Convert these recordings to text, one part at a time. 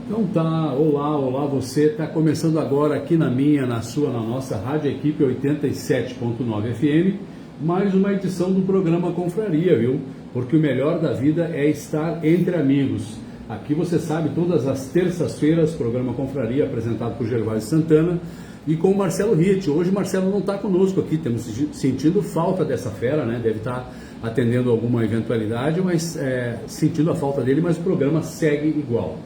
Então tá, olá, você está começando agora aqui na nossa Rádio Equipe 87.9 FM, mais uma edição do programa Confraria, viu? Porque o melhor da vida é estar entre amigos. Aqui você sabe, todas as terças-feiras, programa Confraria apresentado por Gervásio Santana e com o Marcelo Ritt. Hoje o Marcelo não está conosco aqui, temos sentindo falta dessa fera, né? Deve estar atendendo alguma eventualidade, mas sentindo a falta dele, mas o programa segue igual.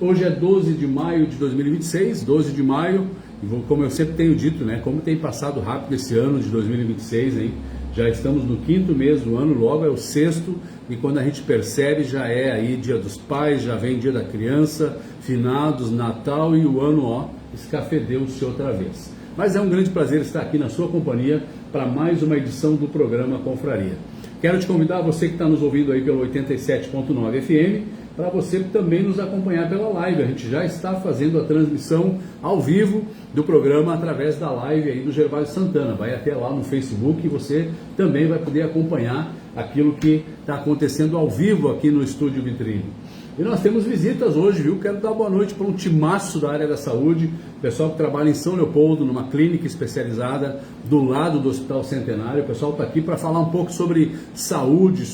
Hoje é 12 de maio de 2026, 12 de maio, e como eu sempre tenho dito, né, como tem passado rápido esse ano de 2026, hein? Já estamos no 5º mês do ano, logo é o 6º, e quando a gente percebe já é aí Dia dos Pais, já vem Dia da Criança, Finados, Natal e o ano, escafedeu-se outra vez. Mas é um grande prazer estar aqui na sua companhia para mais uma edição do programa Confraria. Quero te convidar, você que está nos ouvindo aí pelo 87.9 FM, para você também nos acompanhar pela live. A gente já está fazendo a transmissão ao vivo do programa através da live aí do Gervásio Santana. Vai até lá no Facebook e você também vai poder acompanhar aquilo que está acontecendo ao vivo aqui no Estúdio Vitrine. E nós temos visitas hoje, viu? Quero dar boa noite para um timaço da área da saúde, pessoal que trabalha em São Leopoldo, numa clínica especializada do lado do Hospital Centenário. O pessoal está aqui para falar um pouco sobre saúde,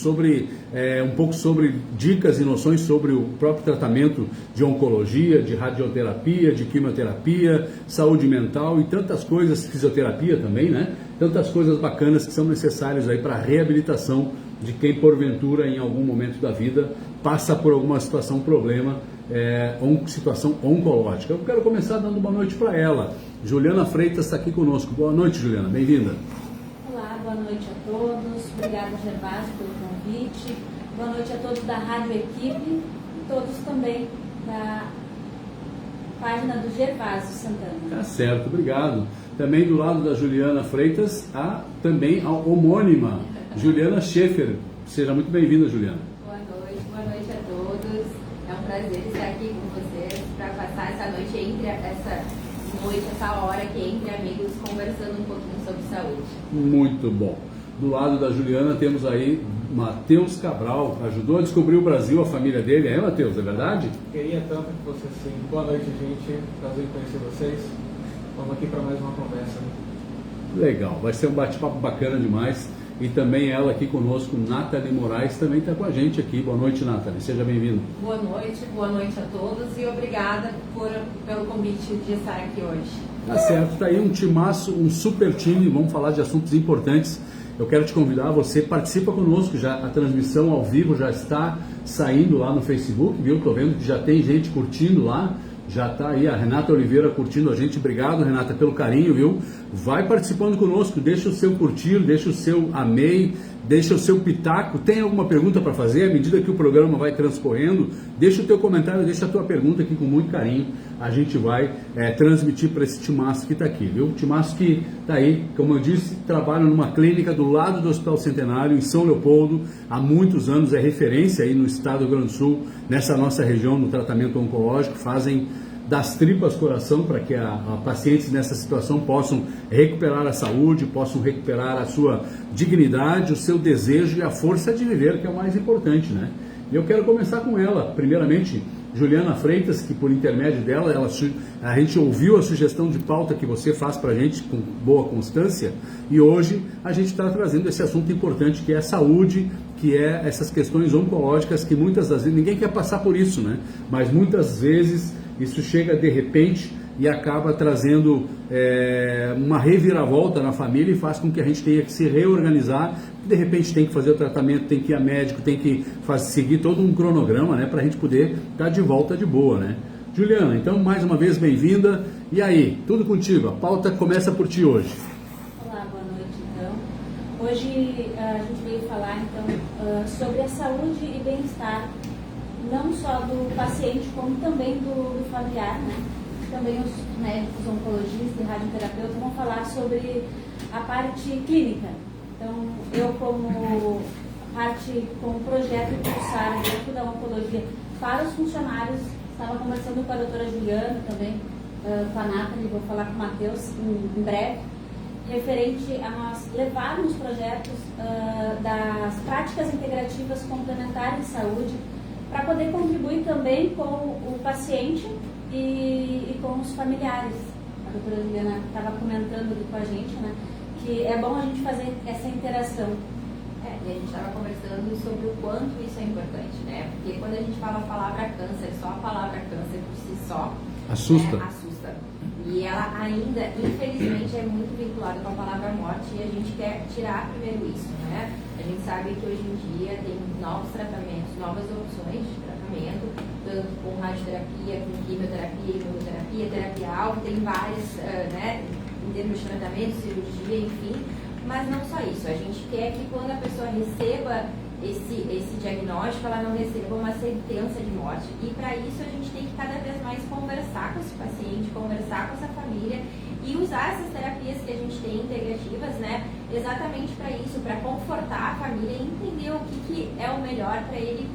um pouco sobre dicas e noções sobre o próprio tratamento de oncologia, de radioterapia, de quimioterapia, saúde mental e tantas coisas, fisioterapia também, né? Tantas coisas bacanas que são necessárias aí para a reabilitação de quem porventura em algum momento da vida passa por alguma situação, problema, ou situação oncológica. Eu quero começar dando boa noite para ela. Juliana Freitas está aqui conosco. Boa noite, Juliana, bem-vinda. Olá, boa noite a todos. Obrigada, Gervásio, pelo convite. Boa noite a todos da Rádio Equipe e todos também da página do Gervásio Santana. Tá certo, obrigado. Também do lado da Juliana Freitas, também a homônima Juliana Schaefer. Seja muito bem-vinda, Juliana. Boa noite a todos. É um prazer estar aqui com vocês para passar essa noite essa hora aqui entre amigos, conversando um pouquinho sobre saúde. Muito bom. Do lado da Juliana temos aí Matheus Cabral, ajudou a descobrir o Brasil, a família dele. É, Matheus, é verdade? Queria tanto que você sim. Boa noite, gente. Prazer em conhecer vocês. Vamos aqui para mais uma conversa. Legal, vai ser um bate-papo bacana demais. E também ela aqui conosco, Nathalie Moraes, também está com a gente aqui. Boa noite, Nathalie, seja bem-vinda. Boa noite a todos e obrigada pelo convite de estar aqui hoje. Tá certo, está aí um timaço, um super time, vamos falar de assuntos importantes. Eu quero te convidar, você participa conosco, já a transmissão ao vivo já está saindo lá no Facebook, viu? Estou vendo que já tem gente curtindo lá. Já está aí a Renata Oliveira curtindo a gente. Obrigado, Renata, pelo carinho, viu? Vai participando conosco, deixa o seu curtir, deixa o seu amei, deixa o seu pitaco. Tem alguma pergunta para fazer? À medida que o programa vai transcorrendo, deixa o teu comentário, deixa a tua pergunta aqui com muito carinho. A gente vai transmitir para esse timaço que está aqui, viu? Timaço que está aí, como eu disse, trabalha numa clínica do lado do Hospital Centenário, em São Leopoldo, há muitos anos, é referência aí no estado do Rio Grande do Sul, nessa nossa região, no tratamento oncológico, fazem das tripas coração para que a pacientes nessa situação possam recuperar a saúde, possam recuperar a sua dignidade, o seu desejo e a força de viver, que é o mais importante, né? E eu quero começar com ela, primeiramente, Juliana Freitas, que por intermédio dela, a gente ouviu a sugestão de pauta que você faz para a gente com boa constância, e hoje a gente está trazendo esse assunto importante que é a saúde, que é essas questões oncológicas que muitas das vezes, ninguém quer passar por isso, né? Mas muitas vezes isso chega de repente e acaba trazendo uma reviravolta na família e faz com que a gente tenha que se reorganizar. De repente tem que fazer o tratamento, tem que ir a médico, tem que seguir todo um cronograma, né, para a gente poder estar de volta de boa, né? Juliana, então mais uma vez bem-vinda. E aí, tudo contigo? A pauta começa por ti hoje. Olá, boa noite então. Hoje a gente veio falar então sobre a saúde e bem-estar, não só do paciente, como também do familiar, né? Também os médicos, oncologistas e radioterapeutas vão falar sobre a parte clínica. Então, eu como projeto impulsar dentro da oncologia para os funcionários, estava conversando com a doutora Juliana também, com a Nathalie, vou falar com o Matheus em breve, referente a nós levarmos projetos das práticas integrativas complementares de saúde para poder contribuir também com o paciente e com os familiares. A doutora Juliana estava comentando ali com a gente, né, que é bom a gente fazer essa interação. E a gente estava conversando sobre o quanto isso é importante, né? Porque quando a gente fala a palavra câncer, só a palavra câncer por si só assusta. Assusta. E ela ainda, infelizmente, é muito vinculada com a palavra morte e a gente quer tirar primeiro isso, né? A gente sabe que hoje em dia tem novos tratamentos, novas opções de tratamento, tanto com radioterapia, com quimioterapia, imunoterapia, terapia-alvo, tem várias, né, em termos de tratamento, cirurgia, enfim. Mas não só isso, a gente quer que quando a pessoa receba esse diagnóstico, ela não receba uma sentença de morte. E para isso a gente tem que cada vez mais conversar com esse paciente, conversar com essa família e usar essas terapias que a gente tem integrativas, né, exatamente para isso, para confortar a família e entender o que é o melhor para ele,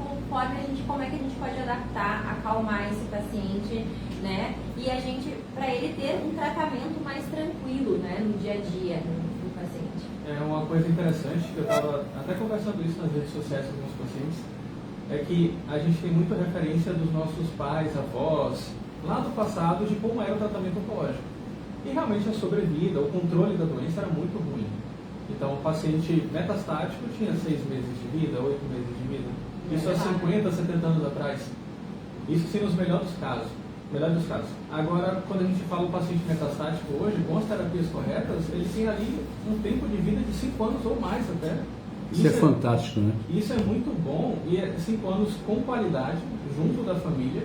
como é que a gente pode adaptar, acalmar esse paciente, né, e a gente, para ele ter um tratamento mais tranquilo, né, no dia a dia, no paciente. É uma coisa interessante, que eu estava até conversando isso nas redes sociais com alguns pacientes, é que a gente tem muita referência dos nossos pais, avós, lá do passado, de como era o tratamento oncológico. E realmente a sobrevida, o controle da doença era muito ruim. Então, o paciente metastático tinha 6 meses de vida, 8 meses de vida. Isso há 50, 70 anos atrás. Isso sim nos melhores dos casos. Agora, quando a gente fala do paciente metastático hoje, com as terapias corretas, ele tem ali um tempo de vida de 5 anos ou mais até. Isso é fantástico, né? Isso é muito bom, e é 5 anos com qualidade, junto da família,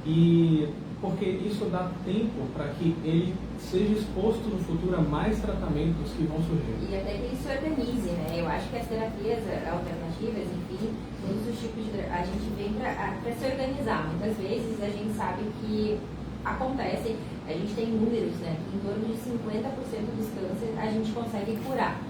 e porque isso dá tempo para que ele seja exposto no futuro a mais tratamentos que vão surgir. E até que isso organize, né? Eu acho que as terapias alternativas, enfim, todos os tipos de... A gente vem para se organizar. Muitas vezes a gente sabe que acontecem, a gente tem números, né? Que em torno de 50% dos cânceres a gente consegue curar,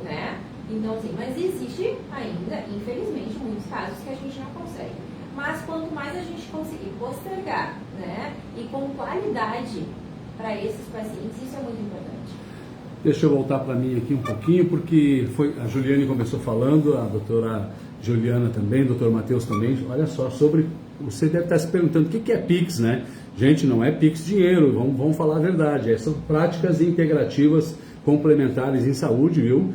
né? Então, assim, mas existe ainda, infelizmente, muitos casos que a gente não consegue. Mas quanto mais a gente conseguir postergar, né, e com qualidade para esses pacientes, isso é muito importante. Deixa eu voltar para mim aqui um pouquinho, porque a Juliane começou falando, a doutora Juliana também, o doutor Matheus também, olha só, você deve estar se perguntando o que é PIX, né? Gente, não é PIX dinheiro, vamos falar a verdade, são práticas integrativas complementares em saúde, viu?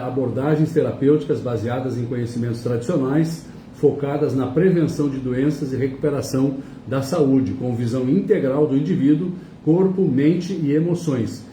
Abordagens terapêuticas baseadas em conhecimentos tradicionais, focadas na prevenção de doenças e recuperação da saúde, com visão integral do indivíduo, corpo, mente e emoções.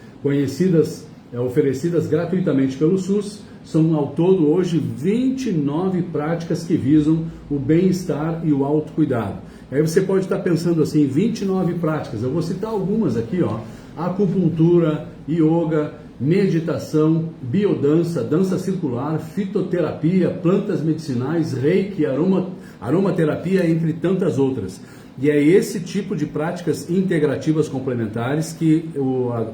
Oferecidas gratuitamente pelo SUS, são ao todo hoje 29 práticas que visam o bem-estar e o autocuidado. Aí você pode estar pensando assim, 29 práticas, eu vou citar algumas aqui, ó: acupuntura, yoga, meditação, biodança, dança circular, fitoterapia, plantas medicinais, reiki, aromaterapia, entre tantas outras. E é esse tipo de práticas integrativas complementares que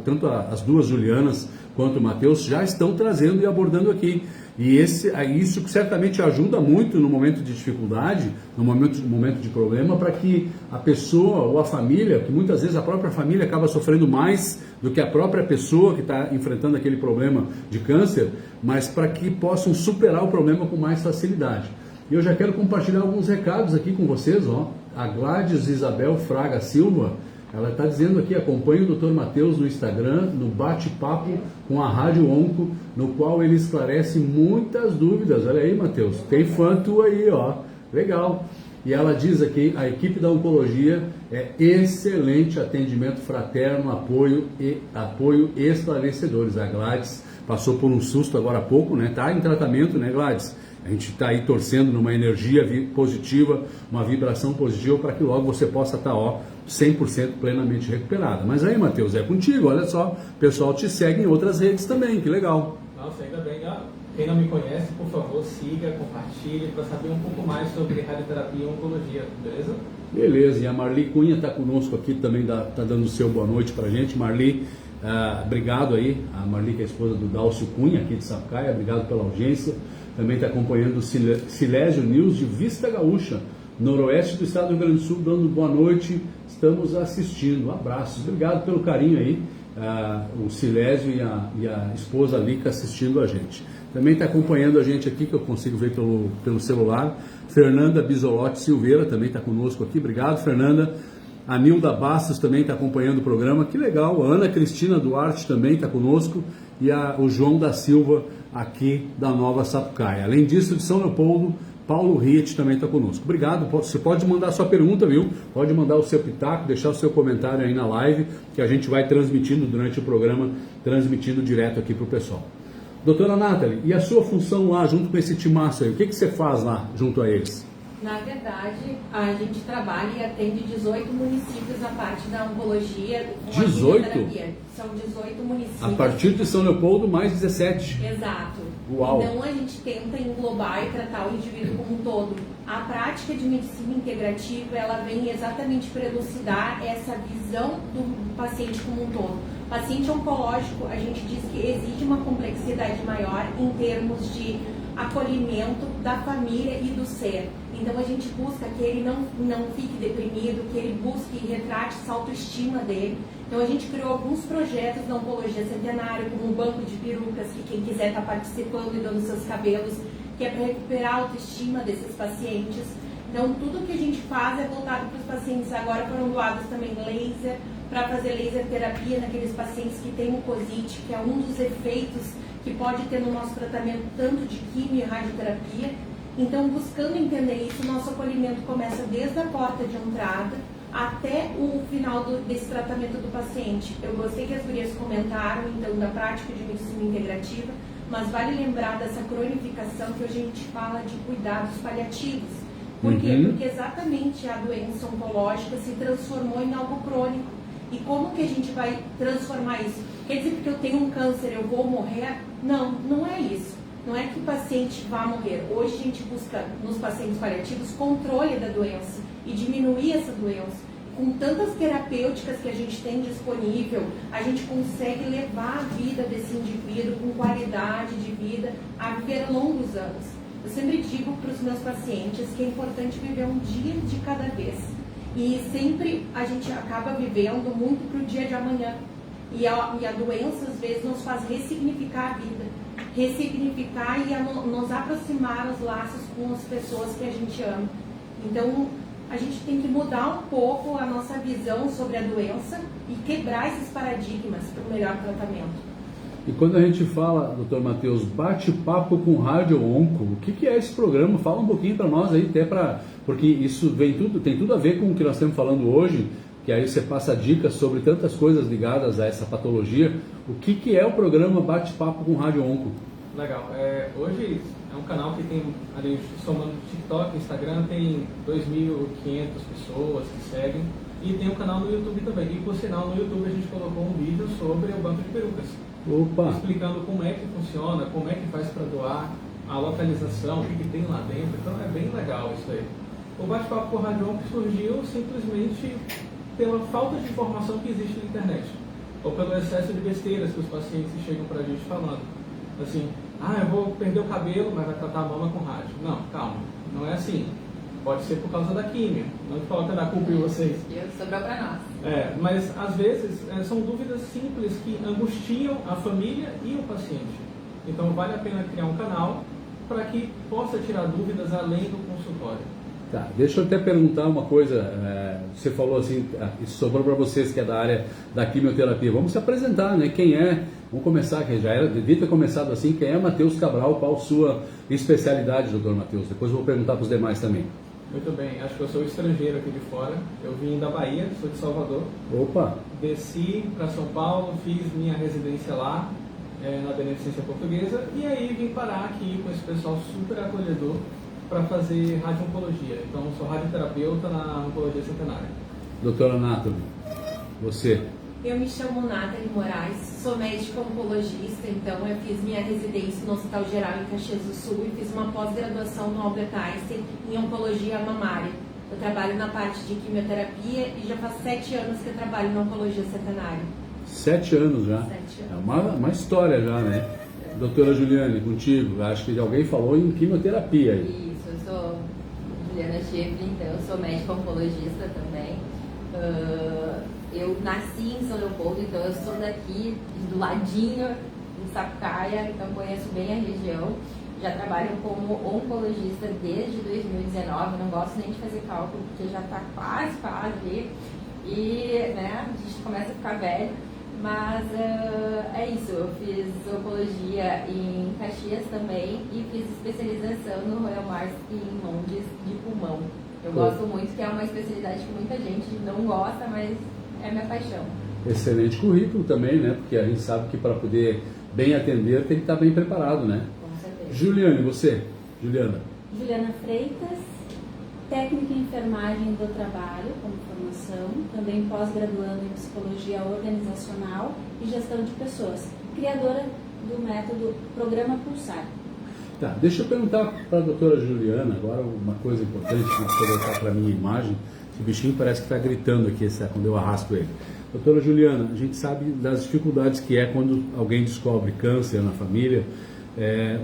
tanto as duas Julianas quanto o Matheus já estão trazendo e abordando aqui. E isso certamente ajuda muito no momento de dificuldade, no momento de problema, para que a pessoa ou a família, que muitas vezes a própria família acaba sofrendo mais do que a própria pessoa que está enfrentando aquele problema de câncer, mas para que possam superar o problema com mais facilidade. E eu já quero compartilhar alguns recados aqui com vocês, ó. A Gladys Isabel Fraga Silva, ela está dizendo aqui: acompanhe o Dr. Matheus no Instagram, no bate-papo com a Rádio Onco, no qual ele esclarece muitas dúvidas. Olha aí, Matheus, tem fã tu aí, ó, legal. E ela diz aqui: a equipe da oncologia é excelente, atendimento fraterno, apoio esclarecedores. A Gladys passou por um susto agora há pouco, né? Tá em tratamento, né, Gladys? A gente está aí torcendo numa energia positiva, uma vibração positiva, para que logo você possa estar 100% plenamente recuperada. Mas aí, Matheus, é contigo, olha só, o pessoal te segue em outras redes também, que legal. Nossa, ainda bem. Quem não me conhece, por favor, siga, compartilhe, para saber um pouco mais sobre radioterapia e oncologia, beleza? Beleza, e a Marli Cunha está conosco aqui também, está dando o seu boa noite para a gente. Marli, obrigado aí, a Marli, que é a esposa do Dálcio Cunha, aqui de Sapucaia, obrigado pela audiência. Também está acompanhando o Silésio News de Vista Gaúcha, noroeste do estado do Rio Grande do Sul, dando boa noite, estamos assistindo, abraços, obrigado pelo carinho aí, o Silésio e a esposa Lica assistindo a gente. também está acompanhando a gente aqui, que eu consigo ver pelo celular. Fernanda Bisolotti Silveira também está conosco aqui, obrigado, Fernanda. A Nilda Bastos também está acompanhando o programa, que legal. A Ana Cristina Duarte também está conosco e o João da Silva aqui da Nova Sapucaia. Além disso, de São Leopoldo, Paulo Riet também está conosco. Obrigado, você pode mandar sua pergunta, viu? Pode mandar o seu pitaco, deixar o seu comentário aí na live, que a gente vai transmitindo durante o programa, transmitindo direto aqui para o pessoal. Doutora Nathalie, e a sua função lá junto com esse timaço aí? O que você faz lá junto a eles? Na verdade, a gente trabalha e atende 18 municípios a parte da oncologia. 18? São 18 municípios. A partir de São Leopoldo, mais 17. Exato. Uau. Então, a gente tenta englobar e tratar o indivíduo como um todo. A prática de medicina integrativa, ela vem exatamente para elucidar essa visão do paciente como um todo. Paciente oncológico, a gente diz que exige uma complexidade maior em termos de acolhimento da família e do ser. Então a gente busca que ele não fique deprimido, que ele busque e retrate essa autoestima dele. Então a gente criou alguns projetos da Oncologia Centenária, como o Banco de Perucas, que quem quiser está participando e dando seus cabelos, que é para recuperar a autoestima desses pacientes. Então tudo que a gente faz é voltado para os pacientes. Agora foram doados também laser, para fazer laser terapia naqueles pacientes que têm mucosite, que é um dos efeitos que pode ter no nosso tratamento tanto de quimio e radioterapia. Então, buscando entender isso, nosso acolhimento começa desde a porta de entrada até o final desse tratamento do paciente. Eu gostei que as gurias comentaram, então, da prática de medicina integrativa, mas vale lembrar dessa cronificação que hoje a gente fala de cuidados paliativos. Por quê? Porque exatamente a doença oncológica se transformou em algo crônico. E como que a gente vai transformar isso? Quer dizer, porque eu tenho um câncer, eu vou morrer? Não, não é isso. Não é que o paciente vá morrer. Hoje a gente busca nos pacientes paliativos controle da doença e diminuir essa doença. Com tantas terapêuticas que a gente tem disponível, a gente consegue levar a vida desse indivíduo com qualidade de vida a viver longos anos. Eu sempre digo para os meus pacientes que é importante viver um dia de cada vez. E sempre a gente acaba vivendo muito para o dia de amanhã. E a doença, às vezes, nos faz ressignificar a vida. Ressignificar e nos aproximar os laços com as pessoas que a gente ama. Então, a gente tem que mudar um pouco a nossa visão sobre a doença e quebrar esses paradigmas para o melhor tratamento. E quando a gente fala, doutor Matheus, bate-papo com Rádio Onco, o que é esse programa? Fala um pouquinho para nós aí, até porque isso tem tudo a ver com o que nós estamos falando hoje, que aí você passa dicas sobre tantas coisas ligadas a essa patologia. O que é o programa Bate-Papo com Rádio Onco? Legal. Hoje é um canal que tem, ali, somando TikTok, Instagram, tem 2.500 pessoas que seguem. E tem um canal no YouTube também. E por sinal, no YouTube a gente colocou um vídeo sobre o Banco de Perucas. Opa. Explicando como é que funciona, como é que faz para doar, a localização, o que tem lá dentro. Então é bem legal isso aí. O Bate-Papo com Rádio Onco surgiu simplesmente pela falta de informação que existe na internet, ou pelo excesso de besteiras que os pacientes chegam para a gente falando. Assim, eu vou perder o cabelo, mas vai tratar a mama com rádio. Não, calma, não é assim. Pode ser por causa da química, não coloca a culpa em vocês. Sobrou para nós. Mas às vezes são dúvidas simples que angustiam a família e o paciente. Então vale a pena criar um canal para que possa tirar dúvidas além do consultório. Tá, deixa eu até perguntar uma coisa, você falou assim, isso sobrou para vocês que é da área da quimioterapia, vamos se apresentar, né? Quem é? Vamos começar, que devia ter começado assim, quem é Matheus Cabral, qual sua especialidade, doutor Matheus? Depois eu vou perguntar para os demais também. Muito bem, acho que eu sou estrangeiro aqui de fora, eu vim da Bahia, sou de Salvador. Opa! Desci para São Paulo, fiz minha residência lá, na Beneficência Portuguesa, e aí vim parar aqui com esse pessoal super acolhedor para fazer radio-oncologia. Então, sou radioterapeuta na Oncologia Centenária. Doutora Nathalie, você? Eu me chamo Nathalie Moraes, sou médica oncologista, então eu fiz minha residência no Hospital Geral em Caxias do Sul e fiz uma pós-graduação no Albert Einstein em oncologia mamária. Eu trabalho na parte de quimioterapia e já faz 7 anos que eu trabalho na Oncologia Centenária. 7 anos já? 7 anos. É uma história já, né? Doutora Juliane, contigo, acho que alguém falou em quimioterapia aí. Isso, eu sou Juliana Schifrin, então eu sou médica oncologista também. Eu nasci em São Leopoldo, então eu sou daqui, do ladinho, em Sapucaia, então conheço bem a região. Já trabalho como oncologista desde 2019, não gosto nem de fazer cálculo, porque já está quase ali. E né, a gente começa a ficar velho. Mas é isso, eu fiz oncologia em Caxias também e fiz especialização no Royal Mars em Mondes de pulmão. Eu gosto muito, que é uma especialidade que muita gente não gosta, mas é minha paixão. Excelente currículo também, né? Porque a gente sabe que para poder bem atender tem que estar bem preparado, né? Com certeza. Juliane, você? Juliana Freitas, técnica em enfermagem do trabalho como formação, também pós-graduando em psicologia organizacional e gestão de pessoas, criadora do método Programa Pulsar. Tá, deixa eu perguntar para a doutora Juliana agora uma coisa importante, que eu colocar para a minha imagem. Esse bichinho parece que está gritando aqui quando eu arrasto ele. Doutora Juliana, a gente sabe das dificuldades que é quando alguém descobre câncer na família.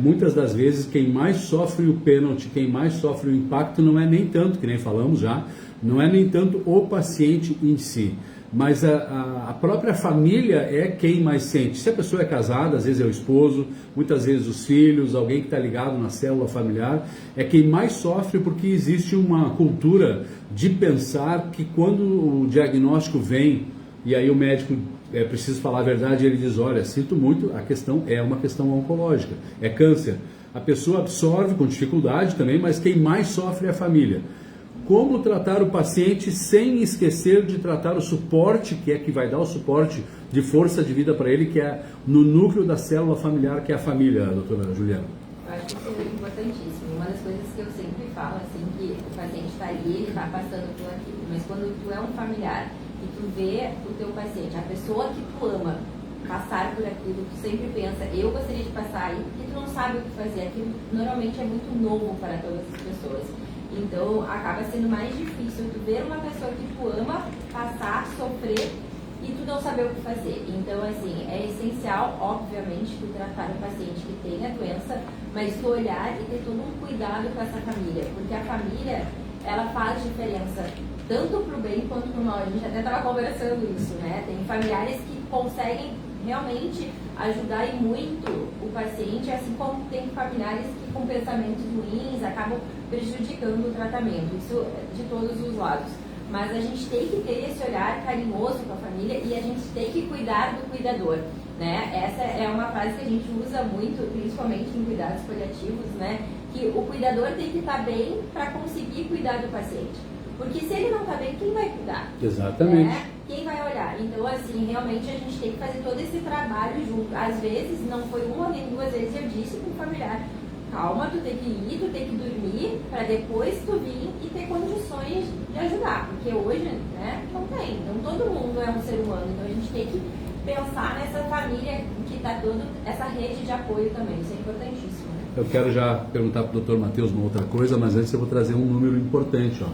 Muitas das vezes quem mais sofre o pênalti, quem mais sofre o impacto não é nem tanto, que nem falamos já, não é nem tanto o paciente em si, mas a própria família é quem mais sente. Se a pessoa é casada, às vezes é o esposo, muitas vezes os filhos, alguém que está ligado na célula familiar, é quem mais sofre, porque existe uma cultura de pensar que quando o diagnóstico vem, e aí o médico precisa falar a verdade, ele diz, olha, sinto muito, a questão é uma questão oncológica, é câncer. A pessoa absorve com dificuldade também, mas quem mais sofre é a família. Como tratar o paciente sem esquecer de tratar o suporte, que é que vai dar o suporte de força de vida para ele, que é no núcleo da célula familiar, que é a família, doutora Juliana? Eu acho que isso é importantíssimo. Uma das coisas que eu sempre falo, assim, que o paciente está ali, ele está passando por aquilo, mas quando tu é um familiar e tu vê o teu paciente, a pessoa que tu ama, passar por aquilo, tu sempre pensa, eu gostaria de passar aí, e tu não sabe o que fazer. Aquilo normalmente é muito novo para todas as pessoas. Então, acaba sendo mais difícil tu ver uma pessoa que tu ama passar, sofrer e tu não saber o que fazer. Então, assim, é essencial, obviamente, tu tratar o paciente que tem a doença, mas tu olhar e ter todo um cuidado com essa família, porque a família, ela faz diferença tanto pro bem quanto pro mal. A gente até estava conversando isso, né? Tem familiares que conseguem realmente ajudar e muito o paciente, assim como tem familiares que com pensamentos ruins acabam prejudicando o tratamento, isso de todos os lados. Mas a gente tem que ter esse olhar carinhoso com a família e a gente tem que cuidar do cuidador, né? Essa é uma frase que a gente usa muito, principalmente em cuidados paliativos, né? Que o cuidador tem que estar bem para conseguir cuidar do paciente. Porque se ele não está bem, quem vai cuidar? Exatamente. Né? Quem vai olhar? Então, assim, realmente a gente tem que fazer todo esse trabalho junto. Às vezes, não foi uma nem duas vezes, eu disse para o familiar, calma, tu tem que ir, tu tem que dormir, para depois tu vir e ter condições de ajudar. Porque hoje, né, não tem. Não todo mundo é um ser humano. Então, a gente tem que pensar nessa família que está toda essa rede de apoio também. Isso é importantíssimo. Né? Eu quero já perguntar para o Dr. Matheus uma outra coisa, mas antes eu vou trazer um número importante, ó.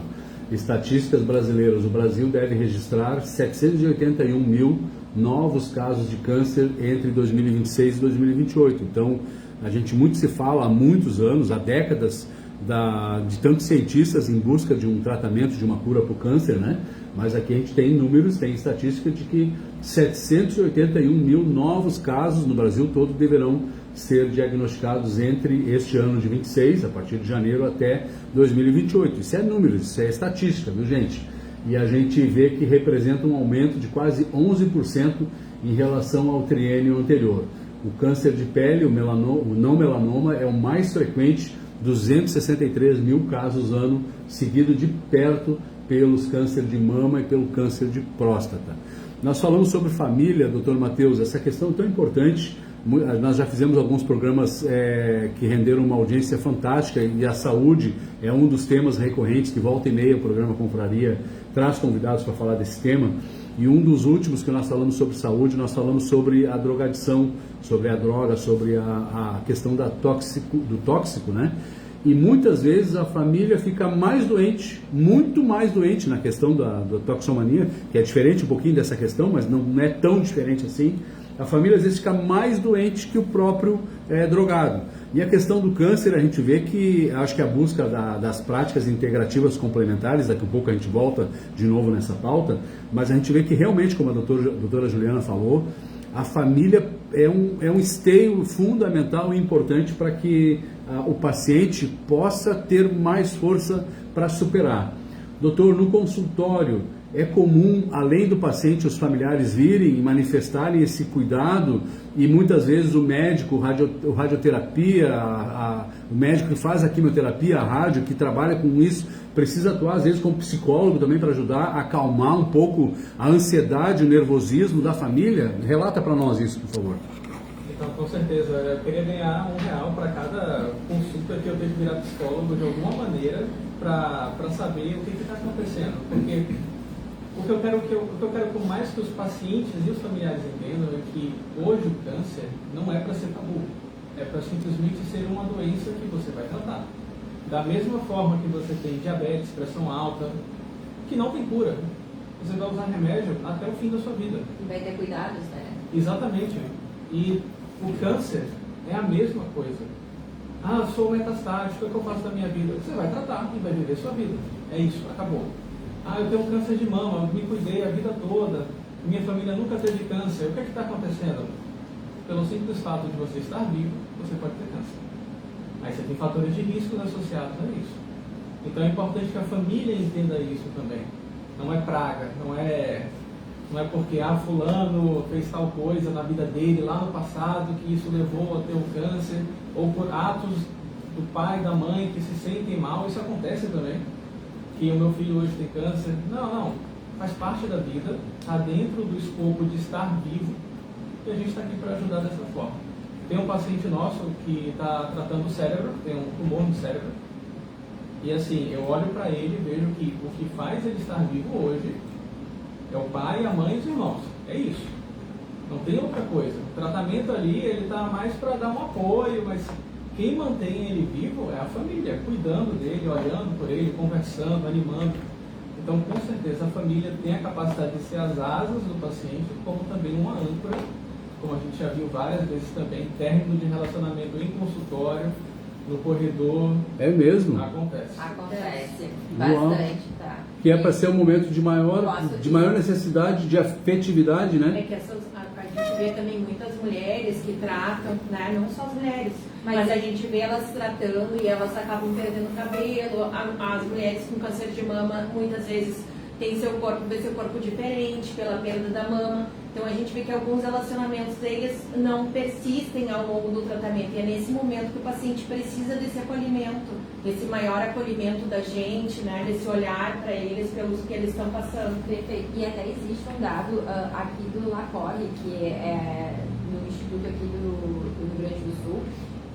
Estatísticas brasileiras. O Brasil deve registrar 781 mil novos casos de câncer entre 2026 e 2028. Então, a gente muito se fala há muitos anos, há décadas, de tantos cientistas em busca de um tratamento, de uma cura para o câncer, né? Mas aqui a gente tem números, tem estatística de que 781 mil novos casos no Brasil todo deverão ser diagnosticados entre este ano de 26, a partir de janeiro, até 2028. Isso é números, isso é estatística, viu, gente? E a gente vê que representa um aumento de quase 11% em relação ao triênio anterior. O câncer de pele, o não melanoma, é o mais frequente, 263 mil casos ano, seguido de perto pelos câncer de mama e pelo câncer de próstata. Nós falamos sobre família, Dr. Matheus, essa questão tão importante. Nós já fizemos alguns programas que renderam uma audiência fantástica, e a saúde é um dos temas recorrentes que volta e meia o programa Confraria traz convidados para falar desse tema. E um dos últimos que nós falamos sobre saúde, nós falamos sobre a drogadição, sobre a droga, sobre a questão do tóxico, né? E muitas vezes a família fica mais doente, muito mais doente na questão da toxomania, que é diferente um pouquinho dessa questão, mas não é tão diferente assim. A família às vezes fica mais doente que o próprio drogado. E a questão do câncer, a gente vê que, acho que a busca das práticas integrativas complementares, daqui a pouco a gente volta de novo nessa pauta, mas a gente vê que realmente, como a doutora Juliana falou, a família é um esteio fundamental e importante para que o paciente possa ter mais força para superar. Doutor, no consultório, é comum, além do paciente, os familiares virem e manifestarem esse cuidado, e muitas vezes o médico, o radioterapia, o médico que faz a quimioterapia, a rádio, que trabalha com isso, precisa atuar às vezes como psicólogo também para ajudar a acalmar um pouco a ansiedade, o nervosismo da família? Relata para nós isso, por favor. Então, com certeza, eu queria ganhar R$1 para cada consulta que eu tenho que virar psicólogo de alguma maneira para saber o que está acontecendo. Porque o que eu quero por mais que os pacientes e os familiares entendam é que hoje o câncer não é para ser tabu, é para simplesmente ser uma doença que você vai tratar. Da mesma forma que você tem diabetes, pressão alta, que não tem cura. Você vai usar remédio até o fim da sua vida. E vai ter cuidados, né? Exatamente. E o câncer é a mesma coisa. Ah, sou metastático, o que eu faço da minha vida? Você vai tratar e vai viver sua vida. É isso, acabou. Ah, eu tenho um câncer de mama, me cuidei a vida toda, minha família nunca teve câncer. O que é que está acontecendo? Pelo simples fato de você estar vivo, você pode ter câncer. Aí você tem fatores de risco associados a isso. Então é importante que a família entenda isso também. Não é praga, não é porque fulano fez tal coisa na vida dele lá no passado que isso levou a ter um câncer, ou por atos do pai, da mãe que se sentem mal. Isso acontece também, que o meu filho hoje tem câncer. Não, faz parte da vida, está dentro do escopo de estar vivo, e a gente está aqui para ajudar dessa forma. Tem um paciente nosso que está tratando o cérebro, tem um tumor no cérebro, e assim, eu olho para ele e vejo que o que faz ele estar vivo hoje é o pai, a mãe e os irmãos. É isso. Não tem outra coisa. O tratamento ali, ele está mais para dar um apoio, mas quem mantém ele vivo é a família, cuidando dele, olhando por ele, conversando, animando. Então, com certeza, a família tem a capacidade de ser as asas do paciente, como também uma âncora, como a gente já viu várias vezes também, término de relacionamento em consultório, no corredor. É mesmo? Acontece. Acontece. Uau. Bastante, tá? Que é para ser um momento de maior necessidade de afetividade, né? É que a gente vê também muitas mulheres que tratam, né? Não só as mulheres, mas a gente vê elas tratando e elas acabam perdendo cabelo. As mulheres com câncer de mama muitas vezes têm seu corpo diferente pela perda da mama. Então a gente vê que alguns relacionamentos deles não persistem ao longo do tratamento. E é nesse momento que o paciente precisa desse acolhimento, desse maior acolhimento da gente, né? Desse olhar para eles pelos que eles estão passando. Perfeito. E até existe um dado aqui do LACOG, que é no Instituto aqui do Rio Grande do Sul,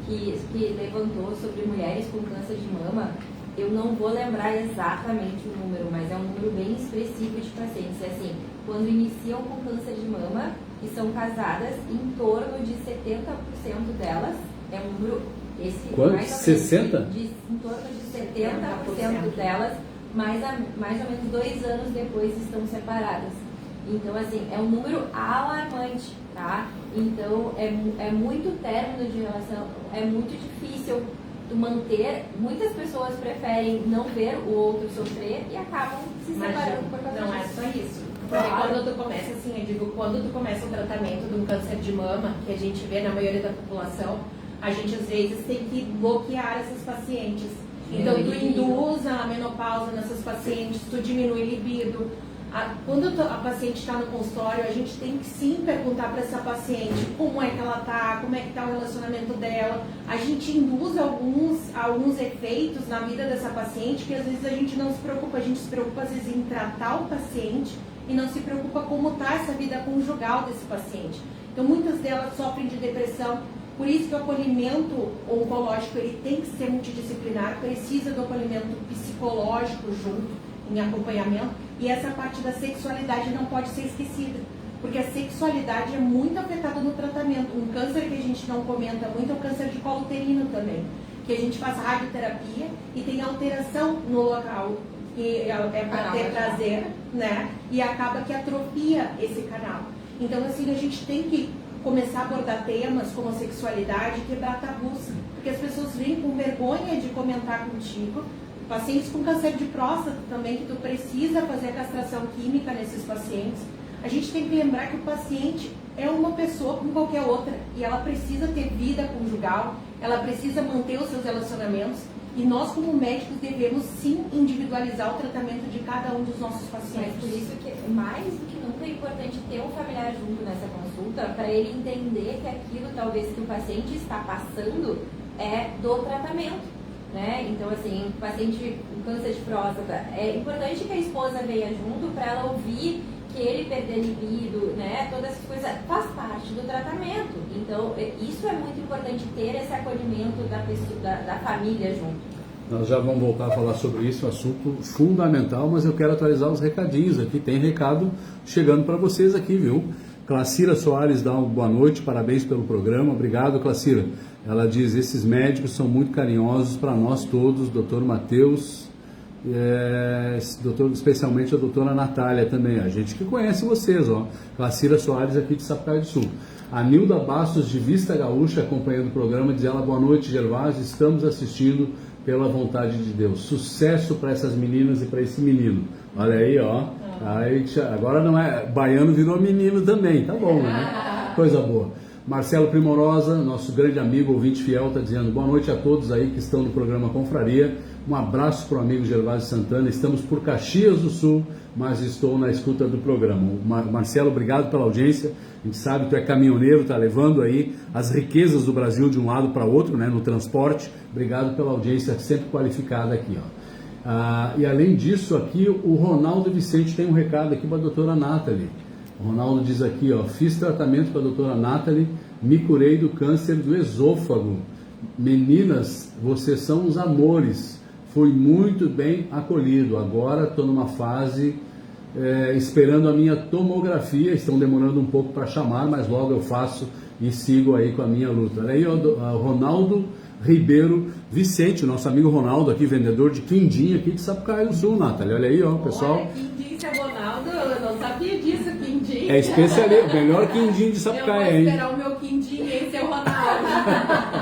que levantou sobre mulheres com câncer de mama. Eu não vou lembrar exatamente o número, mas é um número bem expressivo de pacientes. É assim, quando iniciam com câncer de mama e são casadas, em torno de 70% delas, é um número... Quanto? 60%? Em torno de 70% delas, mais ou menos 2 anos depois, estão separadas. Então, assim, é um número alarmante, tá? Então, é muito término de relação, é muito difícil manter. Muitas pessoas preferem não ver o outro sofrer e acabam se separando por causa disso. Não é só isso. Porque quando tu começa, assim, eu digo, quando tu começa o tratamento de um câncer de mama, que a gente vê na maioria da população, a gente às vezes tem que bloquear essas pacientes. Então tu induz a menopausa nessas pacientes, tu diminui libido. Quando a paciente está no consultório, a gente tem que sim perguntar para essa paciente como é que ela está, como é que está o relacionamento dela. A gente induz alguns efeitos na vida dessa paciente que às vezes a gente não se preocupa. A gente se preocupa às vezes em tratar o paciente e não se preocupa como está essa vida conjugal desse paciente. Então muitas delas sofrem de depressão. Por isso que o acolhimento oncológico ele tem que ser multidisciplinar, precisa do acolhimento psicológico junto, em acompanhamento, e essa parte da sexualidade não pode ser esquecida, porque a sexualidade é muito afetada no tratamento. Um câncer que a gente não comenta muito é o câncer de colo uterino também, que a gente faz radioterapia e tem alteração no local, e é para ter prazer, né? E acaba que atrofia esse canal. Então, assim, a gente tem que começar a abordar temas como a sexualidade, quebrar tabus, porque as pessoas vêm com vergonha de comentar contigo. Pacientes com câncer de próstata também, que tu precisa fazer a castração química nesses pacientes. A gente tem que lembrar que o paciente é uma pessoa como qualquer outra e ela precisa ter vida conjugal, ela precisa manter os seus relacionamentos e nós como médicos devemos sim individualizar o tratamento de cada um dos nossos pacientes. Mas por isso que mais do que nunca é importante ter um familiar junto nessa consulta para ele entender que aquilo talvez que o paciente está passando é do tratamento. Né? Então, assim, paciente com câncer de próstata, é importante que a esposa venha junto para ela ouvir que ele perder libido, né? Todas essas coisas faz parte do tratamento. Então, isso é muito importante, ter esse acolhimento da pessoa, da família junto. Nós já vamos voltar a falar sobre isso, um assunto fundamental, mas eu quero atualizar os recadinhos aqui. Tem recado chegando para vocês aqui, viu? Clacira Soares dá uma boa noite, parabéns pelo programa. Obrigado, Clacira. Ela diz, esses médicos são muito carinhosos para nós todos, doutor Matheus, especialmente a doutora Natália também, a gente que conhece vocês, ó. Clacira Soares aqui de Sapucaí do Sul. A Nilda Bastos de Vista Gaúcha acompanhando o programa, diz ela, boa noite, Gervásio, estamos assistindo pela vontade de Deus. Sucesso para essas meninas e para esse menino. Olha aí, ó. Aí, agora não é, baiano virou menino também, tá bom, né? Coisa boa. Marcelo Primorosa, nosso grande amigo, ouvinte fiel, está dizendo boa noite a todos aí que estão no programa Confraria. Um abraço para o amigo Gervásio Santana. Estamos por Caxias do Sul, mas estou na escuta do programa. Marcelo, obrigado pela audiência. A gente sabe que tu é caminhoneiro, está levando aí as riquezas do Brasil de um lado para outro, né, no transporte. Obrigado pela audiência sempre qualificada aqui, ó. E além disso aqui, o Ronaldo Vicente tem um recado aqui para a doutora Nathalie. O Ronaldo diz aqui, ó, fiz tratamento com a doutora Nathalie, me curei do câncer do esôfago. Meninas, vocês são os amores. Fui muito bem acolhido. Agora estou numa fase esperando a minha tomografia. Estão demorando um pouco para chamar, mas logo eu faço e sigo aí com a minha luta. Aí ó, o Ronaldo Ribeiro Vicente, nosso amigo Ronaldo aqui, vendedor de quindim aqui de Sapucaí do Sul, Nathalie. Olha aí, ó, pessoal. Olha, quindim, seu Ronaldo, eu não sabia disso, quindim. É especialista, melhor quindim de Sapucaí, hein? Eu vou esperar o meu quindim e esse é o Ronaldo.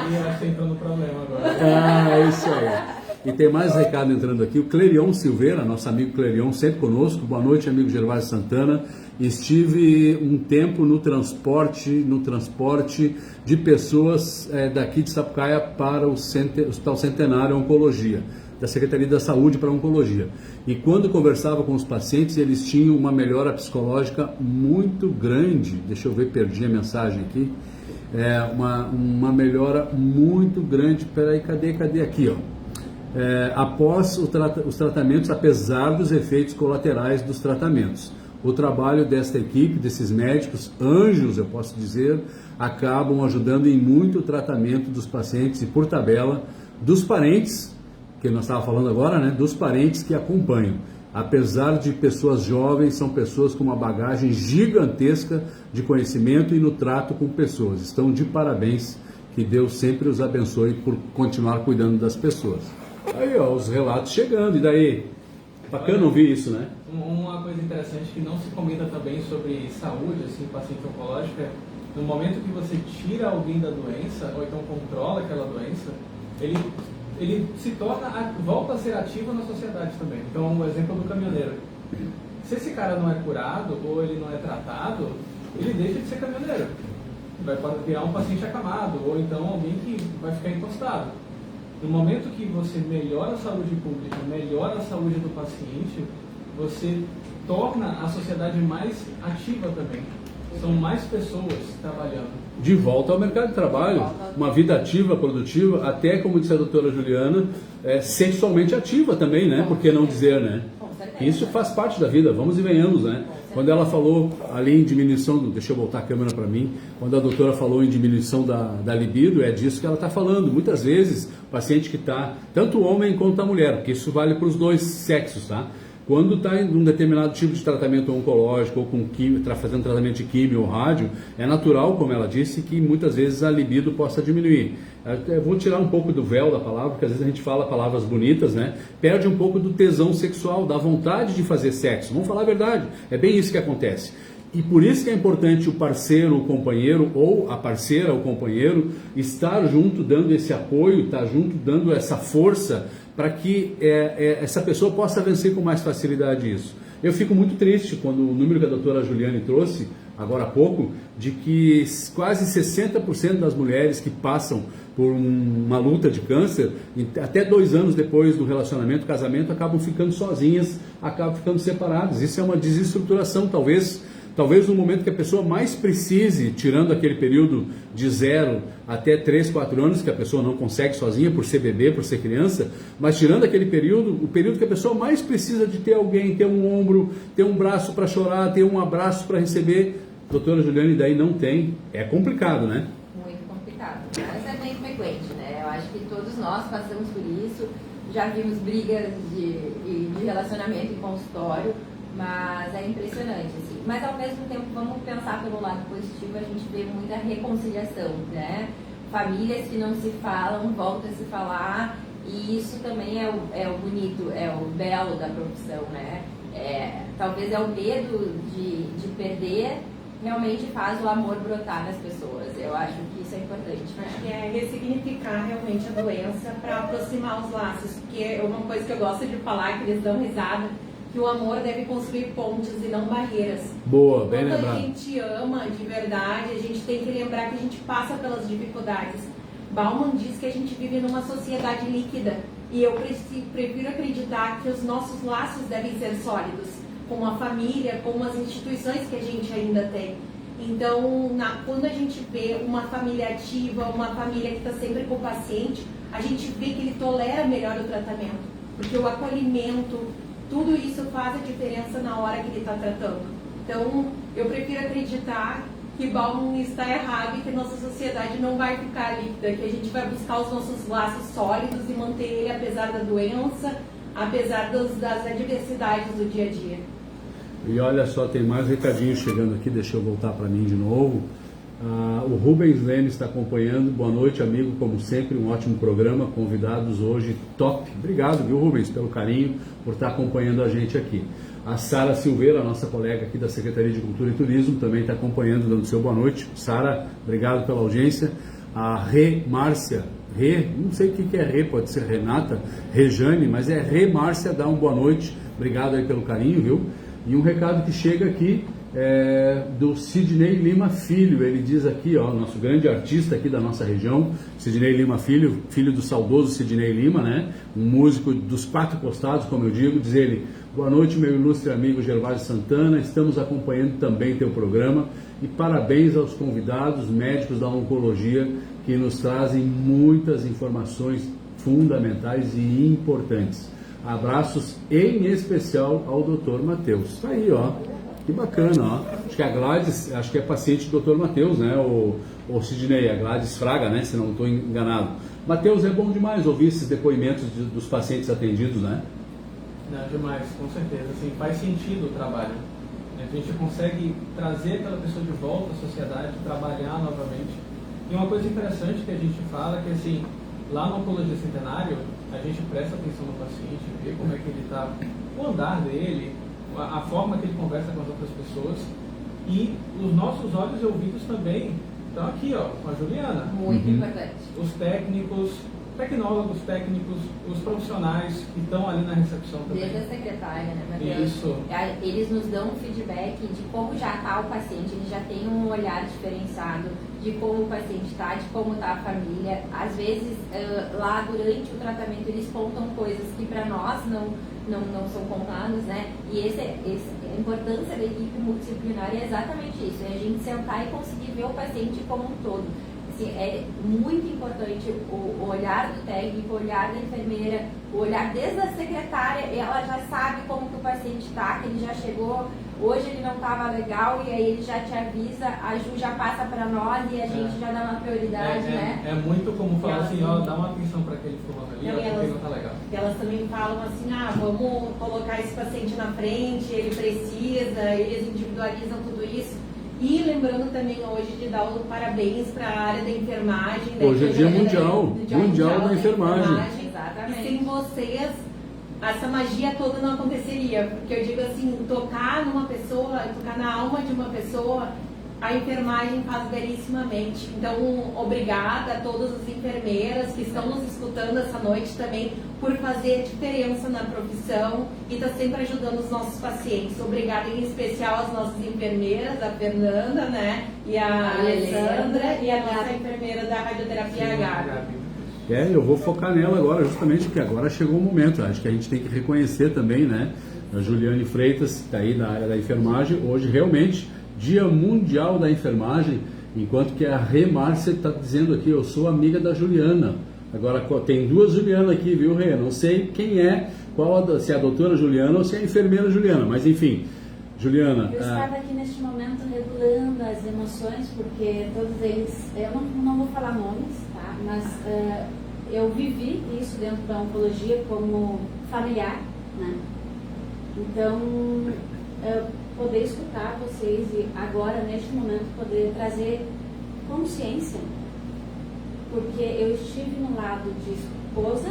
E eu acho que entrou no problema agora. É isso aí. E tem mais recado entrando aqui. O Clerion Silveira, nosso amigo Clerion, sempre conosco. Boa noite, amigo Gervásio Santana. Estive um tempo no transporte de pessoas daqui de Sapucaia para o Hospital Centenário Oncologia, da Secretaria da Saúde para a Oncologia. E quando conversava com os pacientes, eles tinham uma melhora psicológica muito grande. Deixa eu ver, perdi a mensagem aqui. Uma melhora muito grande. Peraí, cadê aqui, ó? Após os tratamentos, apesar dos efeitos colaterais dos tratamentos. O trabalho desta equipe, desses médicos, anjos, eu posso dizer, acabam ajudando em muito o tratamento dos pacientes e, por tabela, dos parentes, que nós estávamos falando agora, né, dos parentes que acompanham. Apesar de pessoas jovens, são pessoas com uma bagagem gigantesca de conhecimento e no trato com pessoas. Estão de parabéns, que Deus sempre os abençoe por continuar cuidando das pessoas. Aí, ó, os relatos chegando, e daí? Bacana ouvir isso, né? Uma coisa interessante que não se comenta também sobre saúde, assim, paciente oncológico, é no momento que você tira alguém da doença, ou então controla aquela doença, ele se torna, volta a ser ativo na sociedade também. Então, o exemplo do caminhoneiro. Se esse cara não é curado, ou ele não é tratado, ele deixa de ser caminhoneiro. Vai virar um paciente acamado, ou então alguém que vai ficar encostado. No momento que você melhora a saúde pública, melhora a saúde do paciente, você torna a sociedade mais ativa também. São mais pessoas trabalhando. De volta ao mercado de trabalho, uma vida ativa, produtiva, até, como disse a doutora Juliana, sexualmente ativa também, né? Por que não dizer, né? Isso faz parte da vida, vamos e venhamos, né? Quando ela falou ali em diminuição, deixa eu voltar a câmera para mim, quando a doutora falou em diminuição da libido, é disso que ela está falando. Muitas vezes, o paciente que está, tanto o homem quanto a mulher, porque isso vale para os dois sexos, tá? Quando está em um determinado tipo de tratamento oncológico ou com químio, fazendo tratamento de químio ou rádio, é natural, como ela disse, que muitas vezes a libido possa diminuir. Eu vou tirar um pouco do véu da palavra, porque às vezes a gente fala palavras bonitas, né? Perde um pouco do tesão sexual, da vontade de fazer sexo. Vamos falar a verdade, é bem isso que acontece. E por isso que é importante o parceiro, o companheiro, ou a parceira, o companheiro, estar junto, dando esse apoio, estar junto, dando essa força, para que essa pessoa possa vencer com mais facilidade isso. Eu fico muito triste quando o número que a doutora Juliane trouxe, agora há pouco, de que quase 60% das mulheres que passam por uma luta de câncer, até 2 anos depois do relacionamento, casamento, acabam ficando sozinhas, acabam ficando separadas. Isso é uma desestruturação, talvez no momento que a pessoa mais precise, tirando aquele período de 0 até 3, 4 anos, que a pessoa não consegue sozinha por ser bebê, por ser criança, mas tirando aquele período, o período que a pessoa mais precisa de ter alguém, ter um ombro, ter um braço para chorar, ter um abraço para receber, doutora Juliane, daí não tem, é complicado, né? Muito complicado, mas é bem frequente, né? Eu acho que todos nós passamos por isso, já vimos brigas de relacionamento em consultório, mas é impressionante, assim. Mas ao mesmo tempo, vamos pensar pelo lado positivo, a gente vê muita reconciliação, né? Famílias que não se falam, voltam a se falar, e isso também é o bonito, é o belo da profissão, né? Talvez é o medo de perder, realmente faz o amor brotar nas pessoas. Eu acho que isso é importante. Acho que é ressignificar realmente a doença para aproximar os laços, porque é uma coisa que eu gosto de falar, que eles dão risada, que o amor deve construir pontes e não barreiras. Boa, bem lembrado. Quando a gente ama de verdade, a gente tem que lembrar que a gente passa pelas dificuldades. Bauman diz que a gente vive numa sociedade líquida e eu prefiro acreditar que os nossos laços devem ser sólidos, como a família, como as instituições que a gente ainda tem. Então, quando a gente vê uma família ativa, uma família que está sempre com o paciente, a gente vê que ele tolera melhor o tratamento, porque o acolhimento, tudo isso faz a diferença na hora que ele está tratando. Então, eu prefiro acreditar que Bauman está errado e que nossa sociedade não vai ficar líquida, que a gente vai buscar os nossos laços sólidos e manter ele apesar da doença, apesar das adversidades do dia a dia. E olha só, tem mais recadinhos chegando aqui, deixa eu voltar para mim de novo. O Rubens Leme está acompanhando. Boa noite, amigo, como sempre, um ótimo programa, convidados hoje top. Obrigado, viu, Rubens, pelo carinho, por estar acompanhando a gente aqui. A Sara Silveira, nossa colega aqui da Secretaria de Cultura e Turismo, também está acompanhando, dando seu boa noite. Sara, obrigado pela audiência. A Rê Márcia, não sei o que é Rê, pode ser Renata, Rejane, mas é Rê Márcia, dá uma boa noite. Obrigado aí pelo carinho, viu? E um recado que chega aqui do Sidney Lima Filho. Ele diz aqui, ó, nosso grande artista aqui da nossa região, Sidney Lima Filho, filho do saudoso Sidney Lima, né? Um músico dos 4 costados, como eu digo. Diz ele: boa noite, meu ilustre amigo Gervásio Santana, estamos acompanhando também teu programa e parabéns aos convidados médicos da oncologia que nos trazem muitas informações fundamentais e importantes. Abraços em especial ao Dr. Matheus. Tá aí, ó. Que bacana, ó. Acho que a Gladys, acho que é paciente do Dr. Matheus, né? O Sidney, a Gladys Fraga, né? Se não estou enganado. Matheus, é bom demais ouvir esses depoimentos dos pacientes atendidos, né? Não, demais, com certeza. Assim, faz sentido o trabalho. A gente consegue trazer aquela pessoa de volta à sociedade, trabalhar novamente. E uma coisa interessante que a gente fala é que, assim, lá no Oncologia Centenário, a gente presta atenção no paciente, vê como é que ele está, o andar dele, a forma que ele conversa com as outras pessoas, e os nossos olhos e ouvidos também estão aqui, ó, com a Juliana. Muito importante. Os técnicos, tecnólogos técnicos, os profissionais que estão ali na recepção também. Desde a secretária, né, Matheus? Isso. Eles nos dão um feedback de como já está o paciente, eles já têm um olhar diferenciado de como o paciente está, de como está a família. Às vezes, lá durante o tratamento, eles contam coisas que para nós não são contadas, né? E a importância da equipe multidisciplinar é exatamente isso, é a gente sentar e conseguir ver o paciente como um todo. Assim, é muito importante o olhar do técnico, o olhar da enfermeira, o olhar desde a secretária, ela já sabe como que o paciente está, que ele já chegou, hoje ele não estava legal, e aí ele já te avisa, a Ju já passa para nós e a gente já dá uma prioridade, né? É muito como falar assim, ó, dá uma atenção para aquele fulano ali, porque não tá legal. Elas também falam assim, vamos colocar esse paciente na frente, ele precisa, eles individualizam tudo isso. E lembrando também hoje de dar os parabéns para a área da enfermagem. Hoje é Dia Mundial da Enfermagem. Exatamente. E sem vocês, essa magia toda não aconteceria. Porque eu digo assim, tocar numa pessoa, tocar na alma de uma pessoa, a enfermagem faz belíssimamente. Então, obrigada a todas as enfermeiras que estão nos escutando essa noite também. por fazer diferença na profissão e está sempre ajudando os nossos pacientes. Obrigada em especial às nossas enfermeiras, a Fernanda, né, e a Alessandra e a nossa enfermeira da radioterapia H. Eu vou focar nela agora, justamente porque agora chegou o momento. Acho que a gente tem que reconhecer também, né, a Juliane Freitas, que está aí da área da enfermagem. Hoje, realmente, Dia Mundial da Enfermagem, enquanto que a Rê Márcia está dizendo aqui, eu sou amiga da Juliana. Agora, tem duas Juliana aqui, viu, Rê? Não sei quem é, se é a doutora Juliana ou se é a enfermeira Juliana, mas enfim, Juliana... Eu estava aqui neste momento regulando as emoções, porque todos eles, eu não vou falar nomes, tá? Mas eu vivi isso dentro da oncologia como familiar, né? Então, poder escutar vocês e agora, neste momento, poder trazer consciência, porque eu estive no lado de esposa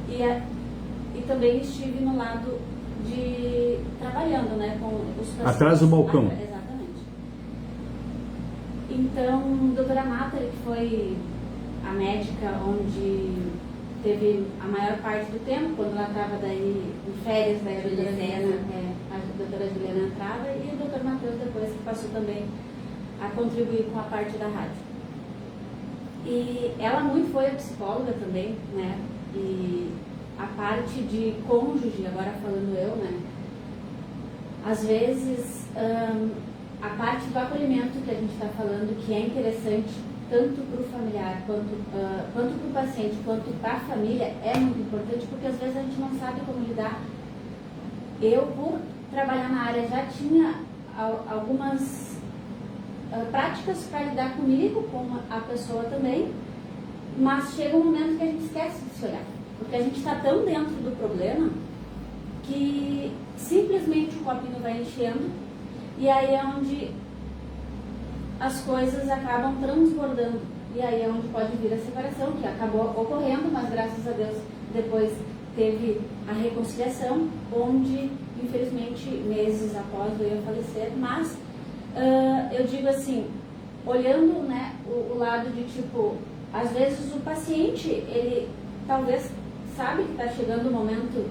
e também estive no lado de trabalhando, né, com os pacientes. Atrás do balcão. Exatamente. Então, a doutora Nathalie, que foi a médica onde teve a maior parte do tempo, quando ela estava daí em férias, daí a doutora Juliana entrava, e o doutor Matheus depois, que passou também a contribuir com a parte da rádio. E ela muito foi a psicóloga também, né? E a parte de cônjuge, agora falando eu, né? Às vezes, a parte do acolhimento que a gente está falando, que é interessante tanto para o familiar, quanto para o paciente, quanto para a família, é muito importante, porque às vezes a gente não sabe como lidar. Eu, por trabalhar na área, já tinha algumas práticas para lidar comigo, com a pessoa também, mas chega um momento que a gente esquece de se olhar, porque a gente está tão dentro do problema que simplesmente o copinho vai enchendo, e aí é onde as coisas acabam transbordando, e aí é onde pode vir a separação, que acabou ocorrendo, mas graças a Deus depois teve a reconciliação, onde infelizmente meses após eu ia falecer, mas eu digo assim, olhando, né, o lado de tipo, às vezes o paciente, ele talvez sabe que está chegando o momento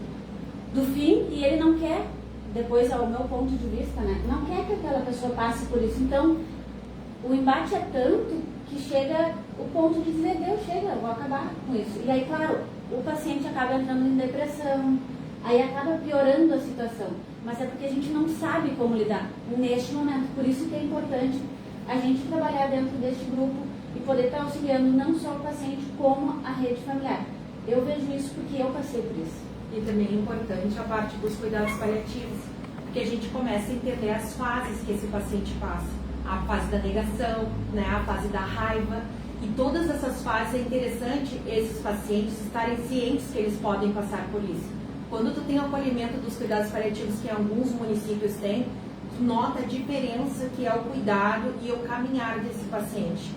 do fim e ele não quer, depois ao meu ponto de vista, né, não quer que aquela pessoa passe por isso. Então, o embate é tanto que chega o ponto de dizer, Deus, chega, eu vou acabar com isso. E aí, claro, o paciente acaba entrando em depressão, aí acaba piorando a situação. Mas é porque a gente não sabe como lidar neste momento. Por isso que é importante a gente trabalhar dentro deste grupo e poder estar auxiliando não só o paciente, como a rede familiar. Eu vejo isso porque eu passei por isso. E também é importante a parte dos cuidados paliativos, porque a gente começa a entender as fases que esse paciente passa. A fase da negação, né, a fase da raiva. E todas essas fases é interessante esses pacientes estarem cientes que eles podem passar por isso. Quando tu tem o acolhimento dos cuidados paliativos que alguns municípios têm, tu nota a diferença que é o cuidado e o caminhar desse paciente.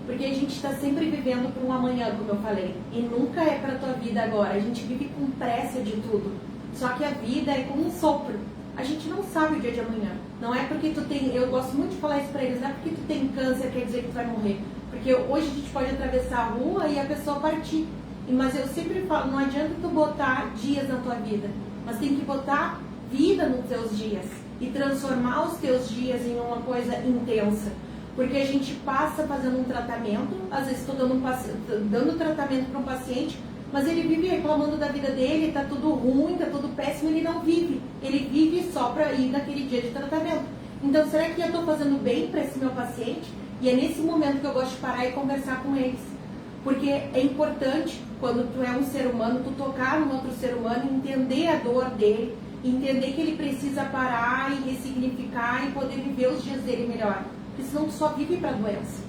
Porque a gente está sempre vivendo para um amanhã, como eu falei, e nunca é para a tua vida agora. A gente vive com pressa de tudo. Só que a vida é como um sopro. A gente não sabe o dia de amanhã. Não é porque tu tem... Eu gosto muito de falar isso para eles. Não é porque tu tem câncer quer dizer que tu vai morrer. Porque hoje a gente pode atravessar a rua e a pessoa partir. Mas eu sempre falo, não adianta tu botar dias na tua vida, mas tem que botar vida nos teus dias e transformar os teus dias em uma coisa intensa. Porque a gente passa fazendo um tratamento, às vezes estou dando tratamento para um paciente, mas ele vive reclamando da vida dele, está tudo ruim, está tudo péssimo, ele não vive. Ele vive só para ir naquele dia de tratamento. Então, será que eu estou fazendo bem para esse meu paciente? E é nesse momento que eu gosto de parar e conversar com eles. Porque é importante, quando tu é um ser humano, tu tocar num outro ser humano, entender a dor dele, entender que ele precisa parar e ressignificar e poder viver os dias dele melhor. Porque senão tu só vive para a doença.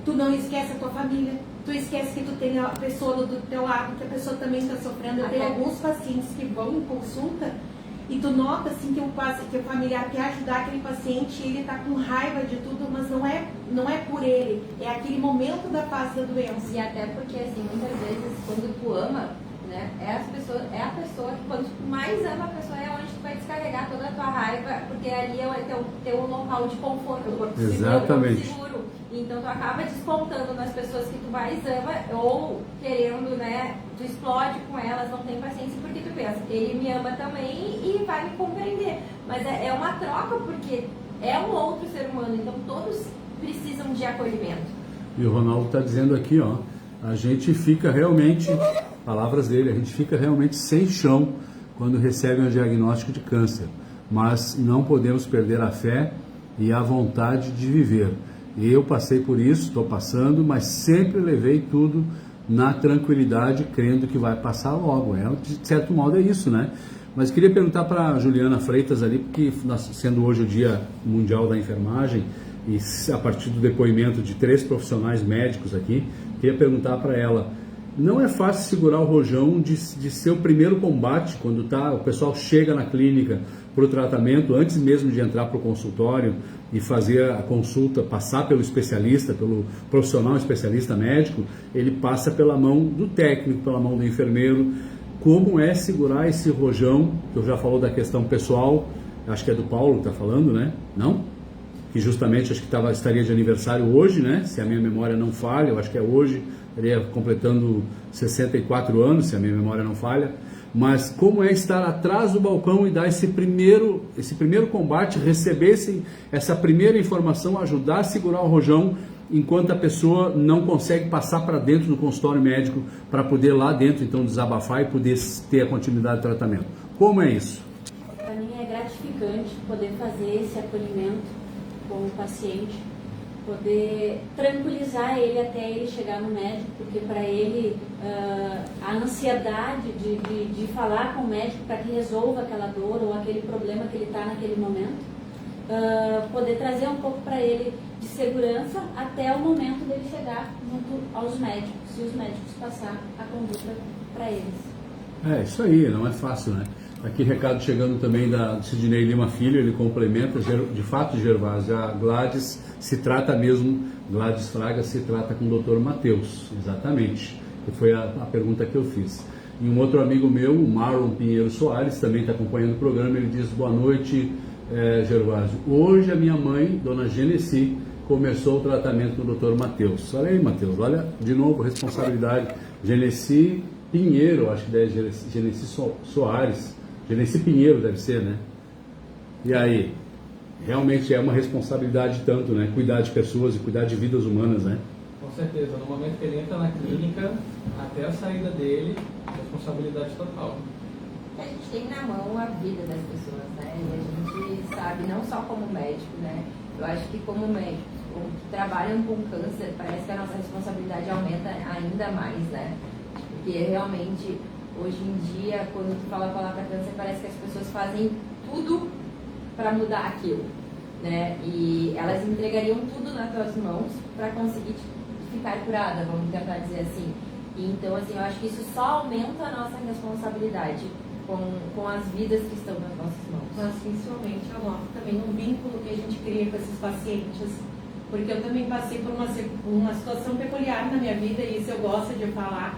Tu não esquece a tua família, tu esquece que tu tem a pessoa do teu lado, que a pessoa também está sofrendo. Eu tenho alguns pacientes que vão em consulta e tu nota assim que o familiar quer ajudar aquele paciente e ele está com raiva de tudo, mas não é por ele, é aquele momento da fase da doença. E até porque assim, muitas vezes quando tu ama, né, é a pessoa que quando tu mais ama a pessoa é onde tu vai descarregar toda a tua tua raiva, porque ali é o teu local de conforto. Exatamente. Seguro. Então tu acaba descontando nas pessoas que tu mais ama, ou querendo, né, tu explode com elas, não tem paciência, porque tu pensa, ele me ama também e vai me compreender. Mas é uma troca, porque é um outro ser humano, então todos precisam de acolhimento. E o Ronaldo está dizendo aqui, ó, a gente fica realmente, palavras dele, a gente fica realmente sem chão quando recebe um diagnóstico de câncer, mas não podemos perder a fé e a vontade de viver. Eu passei por isso, estou passando, mas sempre levei tudo na tranquilidade, crendo que vai passar logo. De certo modo é isso, né? Mas queria perguntar para a Juliana Freitas ali, porque sendo hoje o Dia Mundial da Enfermagem, e a partir do depoimento de 3 profissionais médicos aqui, queria perguntar para ela, não é fácil segurar o rojão de ser o primeiro combate, quando o pessoal chega na clínica para o tratamento, antes mesmo de entrar para o consultório e fazer a consulta, passar pelo especialista, pelo profissional especialista médico, ele passa pela mão do técnico, pela mão do enfermeiro. Como é segurar esse rojão, que eu já falou da questão pessoal, acho que é do Paulo que está falando, né? Não? Que justamente acho que estaria de aniversário hoje, né? Se a minha memória não falha, eu acho que é hoje, estaria completando 64 anos, se a minha memória não falha. Mas como é estar atrás do balcão e dar esse primeiro combate, receber essa primeira informação, ajudar a segurar o rojão, enquanto a pessoa não consegue passar para dentro do consultório médico para poder lá dentro então desabafar e poder ter a continuidade do tratamento. Como é isso? Para mim é gratificante poder fazer esse acolhimento com o paciente, poder tranquilizar ele até ele chegar no médico, porque para ele a ansiedade de falar com o médico para que resolva aquela dor ou aquele problema que ele está naquele momento, poder trazer um pouco para ele de segurança até o momento dele chegar junto aos médicos e os médicos passar a conduta para eles. É, isso aí, não é fácil, né? Aqui recado chegando também da Sidney Lima Filho, ele complementa, de fato, Gervásio, a Gladys se trata mesmo, Gladys Fraga se trata com o Dr. Matheus, exatamente, que foi a pergunta que eu fiz. E um outro amigo meu, o Marlon Pinheiro Soares, também está acompanhando o programa, ele diz, boa noite, Gervásio, hoje a minha mãe, dona Genesi, começou o tratamento com o Dr. Matheus. Olha aí, Matheus, olha, de novo, responsabilidade, Genesi Pinheiro, acho que é Genesi Soares, Genesi Pinheiro deve ser, né? E aí, realmente é uma responsabilidade tanto, né? Cuidar de pessoas e cuidar de vidas humanas, né? Com certeza, no momento que ele entra na clínica, até a saída dele, responsabilidade total. A gente tem na mão a vida das pessoas, né? E a gente sabe, não só como médico, né? Eu acho que como médico, que trabalham com câncer, parece que a nossa responsabilidade aumenta ainda mais, né? Porque realmente, hoje em dia, quando tu fala a palavra câncer, parece que as pessoas fazem tudo para mudar aquilo, né? E elas entregariam tudo nas tuas mãos para conseguir ficar curada, vamos tentar dizer assim. E então, assim, eu acho que isso só aumenta a nossa responsabilidade com as vidas que estão nas nossas mãos. Mas principalmente eu noto também um vínculo que a gente cria com esses pacientes, porque eu também passei por uma situação peculiar na minha vida, e isso eu gosto de falar.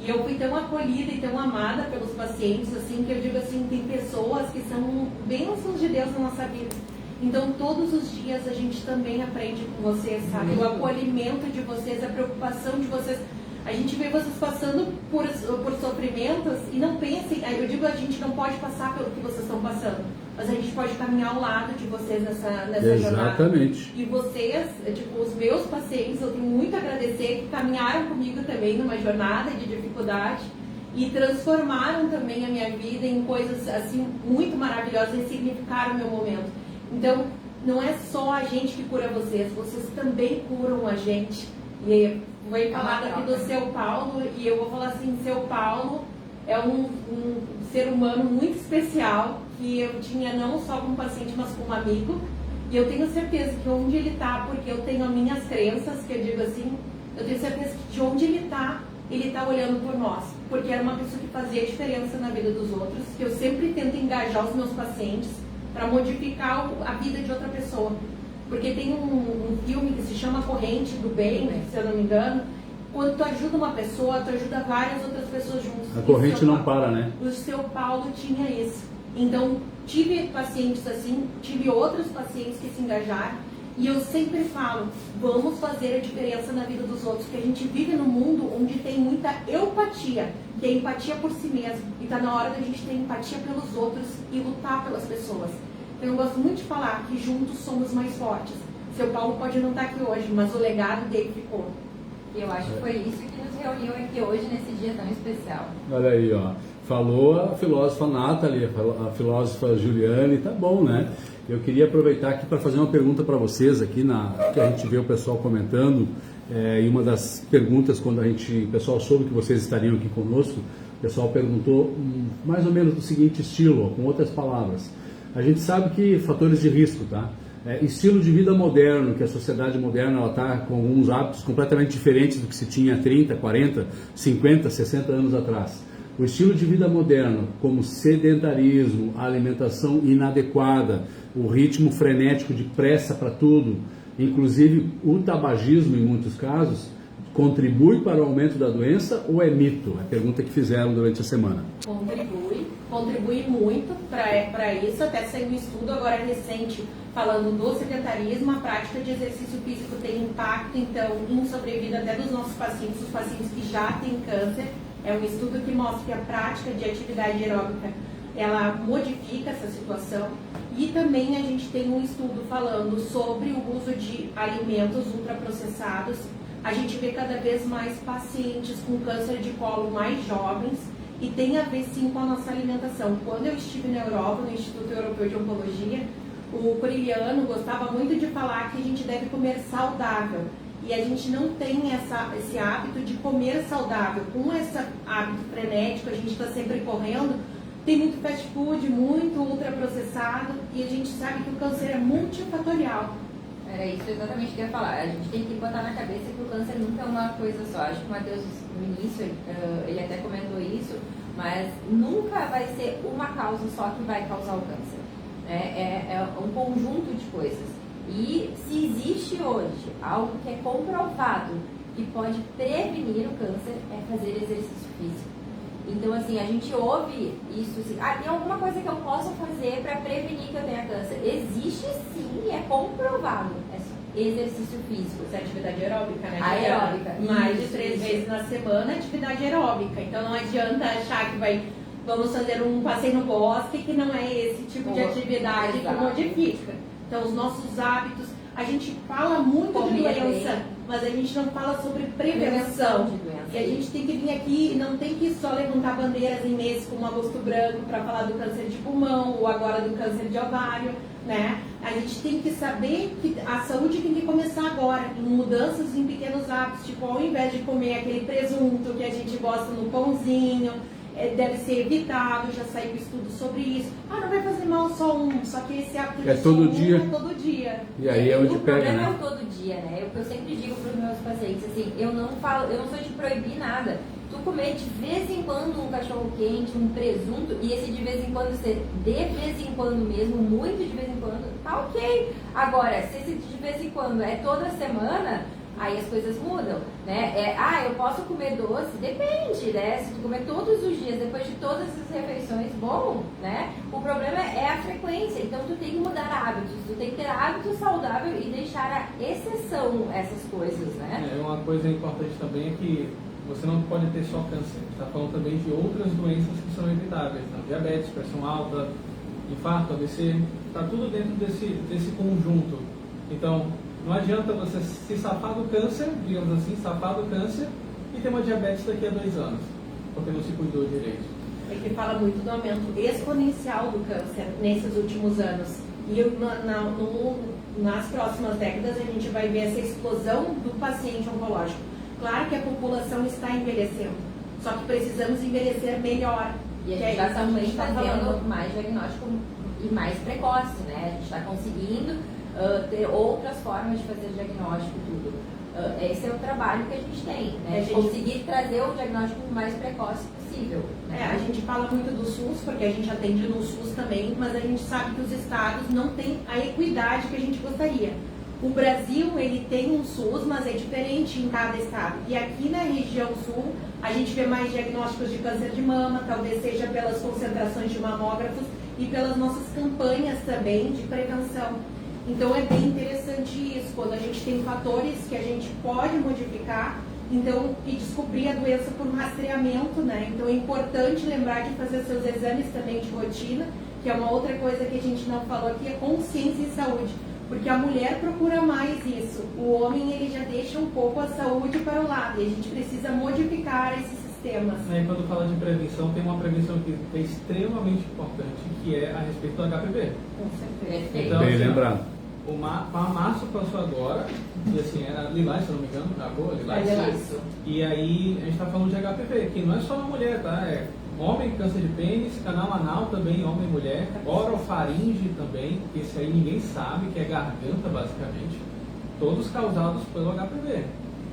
E eu fui tão acolhida e tão amada pelos pacientes, assim, que eu digo assim, tem pessoas que são bênçãos de Deus na nossa vida. Então, todos os dias a gente também aprende com vocês, sabe? O acolhimento de vocês, a preocupação de vocês. A gente vê vocês passando por sofrimentos e não pensem, eu digo, a gente não pode passar pelo que vocês estão passando, mas a gente pode caminhar ao lado de vocês nessa jornada. Exatamente. E vocês, tipo, os meus pacientes, eu tenho muito a agradecer, que caminharam comigo também numa jornada de dificuldade e transformaram também a minha vida em coisas, assim, muito maravilhosas e significaram o meu momento. Então, não é só a gente que cura vocês também curam a gente. E foi falado aqui do seu Paulo, e eu vou falar assim, seu Paulo é um ser humano muito especial, que eu tinha não só como paciente, mas como amigo, e eu tenho certeza que onde ele está, porque eu tenho as minhas crenças, que eu digo assim, eu tenho certeza que de onde ele está olhando por nós, porque era uma pessoa que fazia diferença na vida dos outros, que eu sempre tento engajar os meus pacientes para modificar a vida de outra pessoa. Porque tem um filme que se chama Corrente do Bem, né, se eu não me engano, quando tu ajuda uma pessoa, tu ajuda várias outras pessoas juntas. A corrente não para, né? O seu Paulo tinha isso. Então, tive pacientes assim, tive outros pacientes que se engajaram, e eu sempre falo, vamos fazer a diferença na vida dos outros, porque a gente vive num mundo onde tem muita empatia, que é empatia por si mesmo, e está na hora da gente ter empatia pelos outros e lutar pelas pessoas. Então, eu gosto muito de falar que juntos somos mais fortes. Seu Paulo pode não estar aqui hoje, mas o legado dele ficou. E eu acho que foi isso que nos reuniu aqui hoje, nesse dia tão especial. Olha aí, ó. Falou a filósofa Nathalie, a filósofa Juliane, tá bom, né? Eu queria aproveitar aqui para fazer uma pergunta para vocês aqui, que a gente vê o pessoal comentando, e uma das perguntas, quando o pessoal soube que vocês estariam aqui conosco, o pessoal perguntou mais ou menos do seguinte estilo, ó, com outras palavras. A gente sabe que fatores de risco, tá? Estilo de vida moderno, que a sociedade moderna está com alguns hábitos completamente diferentes do que se tinha 30, 40, 50, 60 anos atrás. O estilo de vida moderno, como sedentarismo, a alimentação inadequada, o ritmo frenético de pressa para tudo, inclusive o tabagismo em muitos casos, contribui para o aumento da doença ou é mito? É a pergunta que fizeram durante a semana. Contribui muito para isso. Até saiu um estudo agora recente falando do sedentarismo. A prática de exercício físico tem impacto, então, em sobrevida até dos nossos pacientes, os pacientes que já têm câncer. É um estudo que mostra que a prática de atividade aeróbica, ela modifica essa situação. E também a gente tem um estudo falando sobre o uso de alimentos ultraprocessados. A gente vê cada vez mais pacientes com câncer de colo mais jovens e tem a ver sim com a nossa alimentação. Quando eu estive na Europa, no Instituto Europeu de Oncologia, o Coriliano gostava muito de falar que a gente deve comer saudável. E a gente não tem esse hábito de comer saudável. Com esse hábito frenético, a gente está sempre correndo, tem muito fast food, muito ultraprocessado, e a gente sabe que o câncer é multifatorial. Era isso exatamente que eu ia falar. A gente tem que botar na cabeça que o câncer nunca é uma coisa só. Acho que o Matheus, no início, ele até comentou isso, mas nunca vai ser uma causa só que vai causar o câncer. É um conjunto de coisas. E se existe hoje algo que é comprovado que pode prevenir o câncer, é fazer exercício físico. Então, assim, a gente ouve isso, assim, tem alguma coisa que eu possa fazer para prevenir que eu tenha câncer? Existe sim, é comprovado. É exercício físico. Isso é atividade aeróbica, né? Aeróbica. Mais de 3 vezes na semana, atividade aeróbica. Então, não adianta achar que vamos fazer um passeio no bosque, que não é esse tipo de atividade que modifica. Então, os nossos hábitos, a gente fala muito de doença, mas a gente não fala sobre prevenção. De doença. E a gente tem que vir aqui e não tem que só levantar bandeiras em meses como agosto branco para falar do câncer de pulmão ou agora do câncer de ovário, né? A gente tem que saber que a saúde tem que começar agora, em mudanças em pequenos hábitos, tipo, ao invés de comer aquele presunto que a gente gosta no pãozinho, deve ser evitado, já saiu estudo sobre isso. Não vai fazer mal só só que esse hábito de todo dia. é todo dia. E aí é onde pega, né? O problema é né? o todo dia, né? Eu sempre digo para os meus pacientes, assim, eu não sou de proibir nada. Tu comer de vez em quando um cachorro quente, um presunto, e esse de vez em quando ser de vez em quando mesmo, muito de vez em quando, tá ok. Agora, se esse de vez em quando é toda semana, aí as coisas mudam, né? Eu posso comer doce? Depende, né? Se tu comer todos os dias, depois de todas as refeições, bom, né? O problema é a frequência, então tu tem que mudar hábitos, tu tem que ter hábitos saudáveis e deixar a exceção essas coisas, né? Uma coisa importante também é que você não pode ter só câncer, a gente está falando também de outras doenças que são evitáveis, né? Diabetes, pressão alta, infarto, AVC, está tudo dentro desse conjunto. Então, não adianta você se safar do câncer, digamos assim, safar do câncer e ter uma diabetes daqui a 2 anos, porque não se cuidou direito. É que fala muito do aumento exponencial do câncer nesses últimos anos. E nas próximas décadas a gente vai ver essa explosão do paciente oncológico. Claro que a população está envelhecendo, só que precisamos envelhecer melhor. E a gente está também fazendo mais diagnóstico e mais precoce, né? A gente está conseguindo ter outras formas de fazer diagnóstico e tudo. Esse é o trabalho que a gente tem, né? Conseguir trazer o diagnóstico o mais precoce possível. Né? A gente fala muito do SUS, porque a gente atende no SUS também, mas a gente sabe que os estados não têm a equidade que a gente gostaria. O Brasil, ele tem um SUS, mas é diferente em cada estado. E aqui na região sul, a gente vê mais diagnósticos de câncer de mama, talvez seja pelas concentrações de mamógrafos, e pelas nossas campanhas também de prevenção. Então é bem interessante isso, quando a gente tem fatores que a gente pode modificar, então, e descobrir a doença por rastreamento, né? Então é importante lembrar de fazer seus exames também de rotina, que é uma outra coisa que a gente não falou aqui, é consciência em saúde. Porque a mulher procura mais isso, o homem ele já deixa um pouco a saúde para o lado, e a gente precisa modificar esses sistemas. E quando fala de prevenção, tem uma prevenção que é extremamente importante, que é a respeito do HPV. Com certeza. Então, Bem assim, lembrado. a março passou agora, e assim, era lilás, se eu não me engano, a cor, lilás. E aí a gente está falando de HPV, que não é só na mulher, tá? É homem, câncer de pênis, canal anal também, homem e mulher, orofaringe também, esse aí ninguém sabe, que é garganta basicamente, todos causados pelo HPV.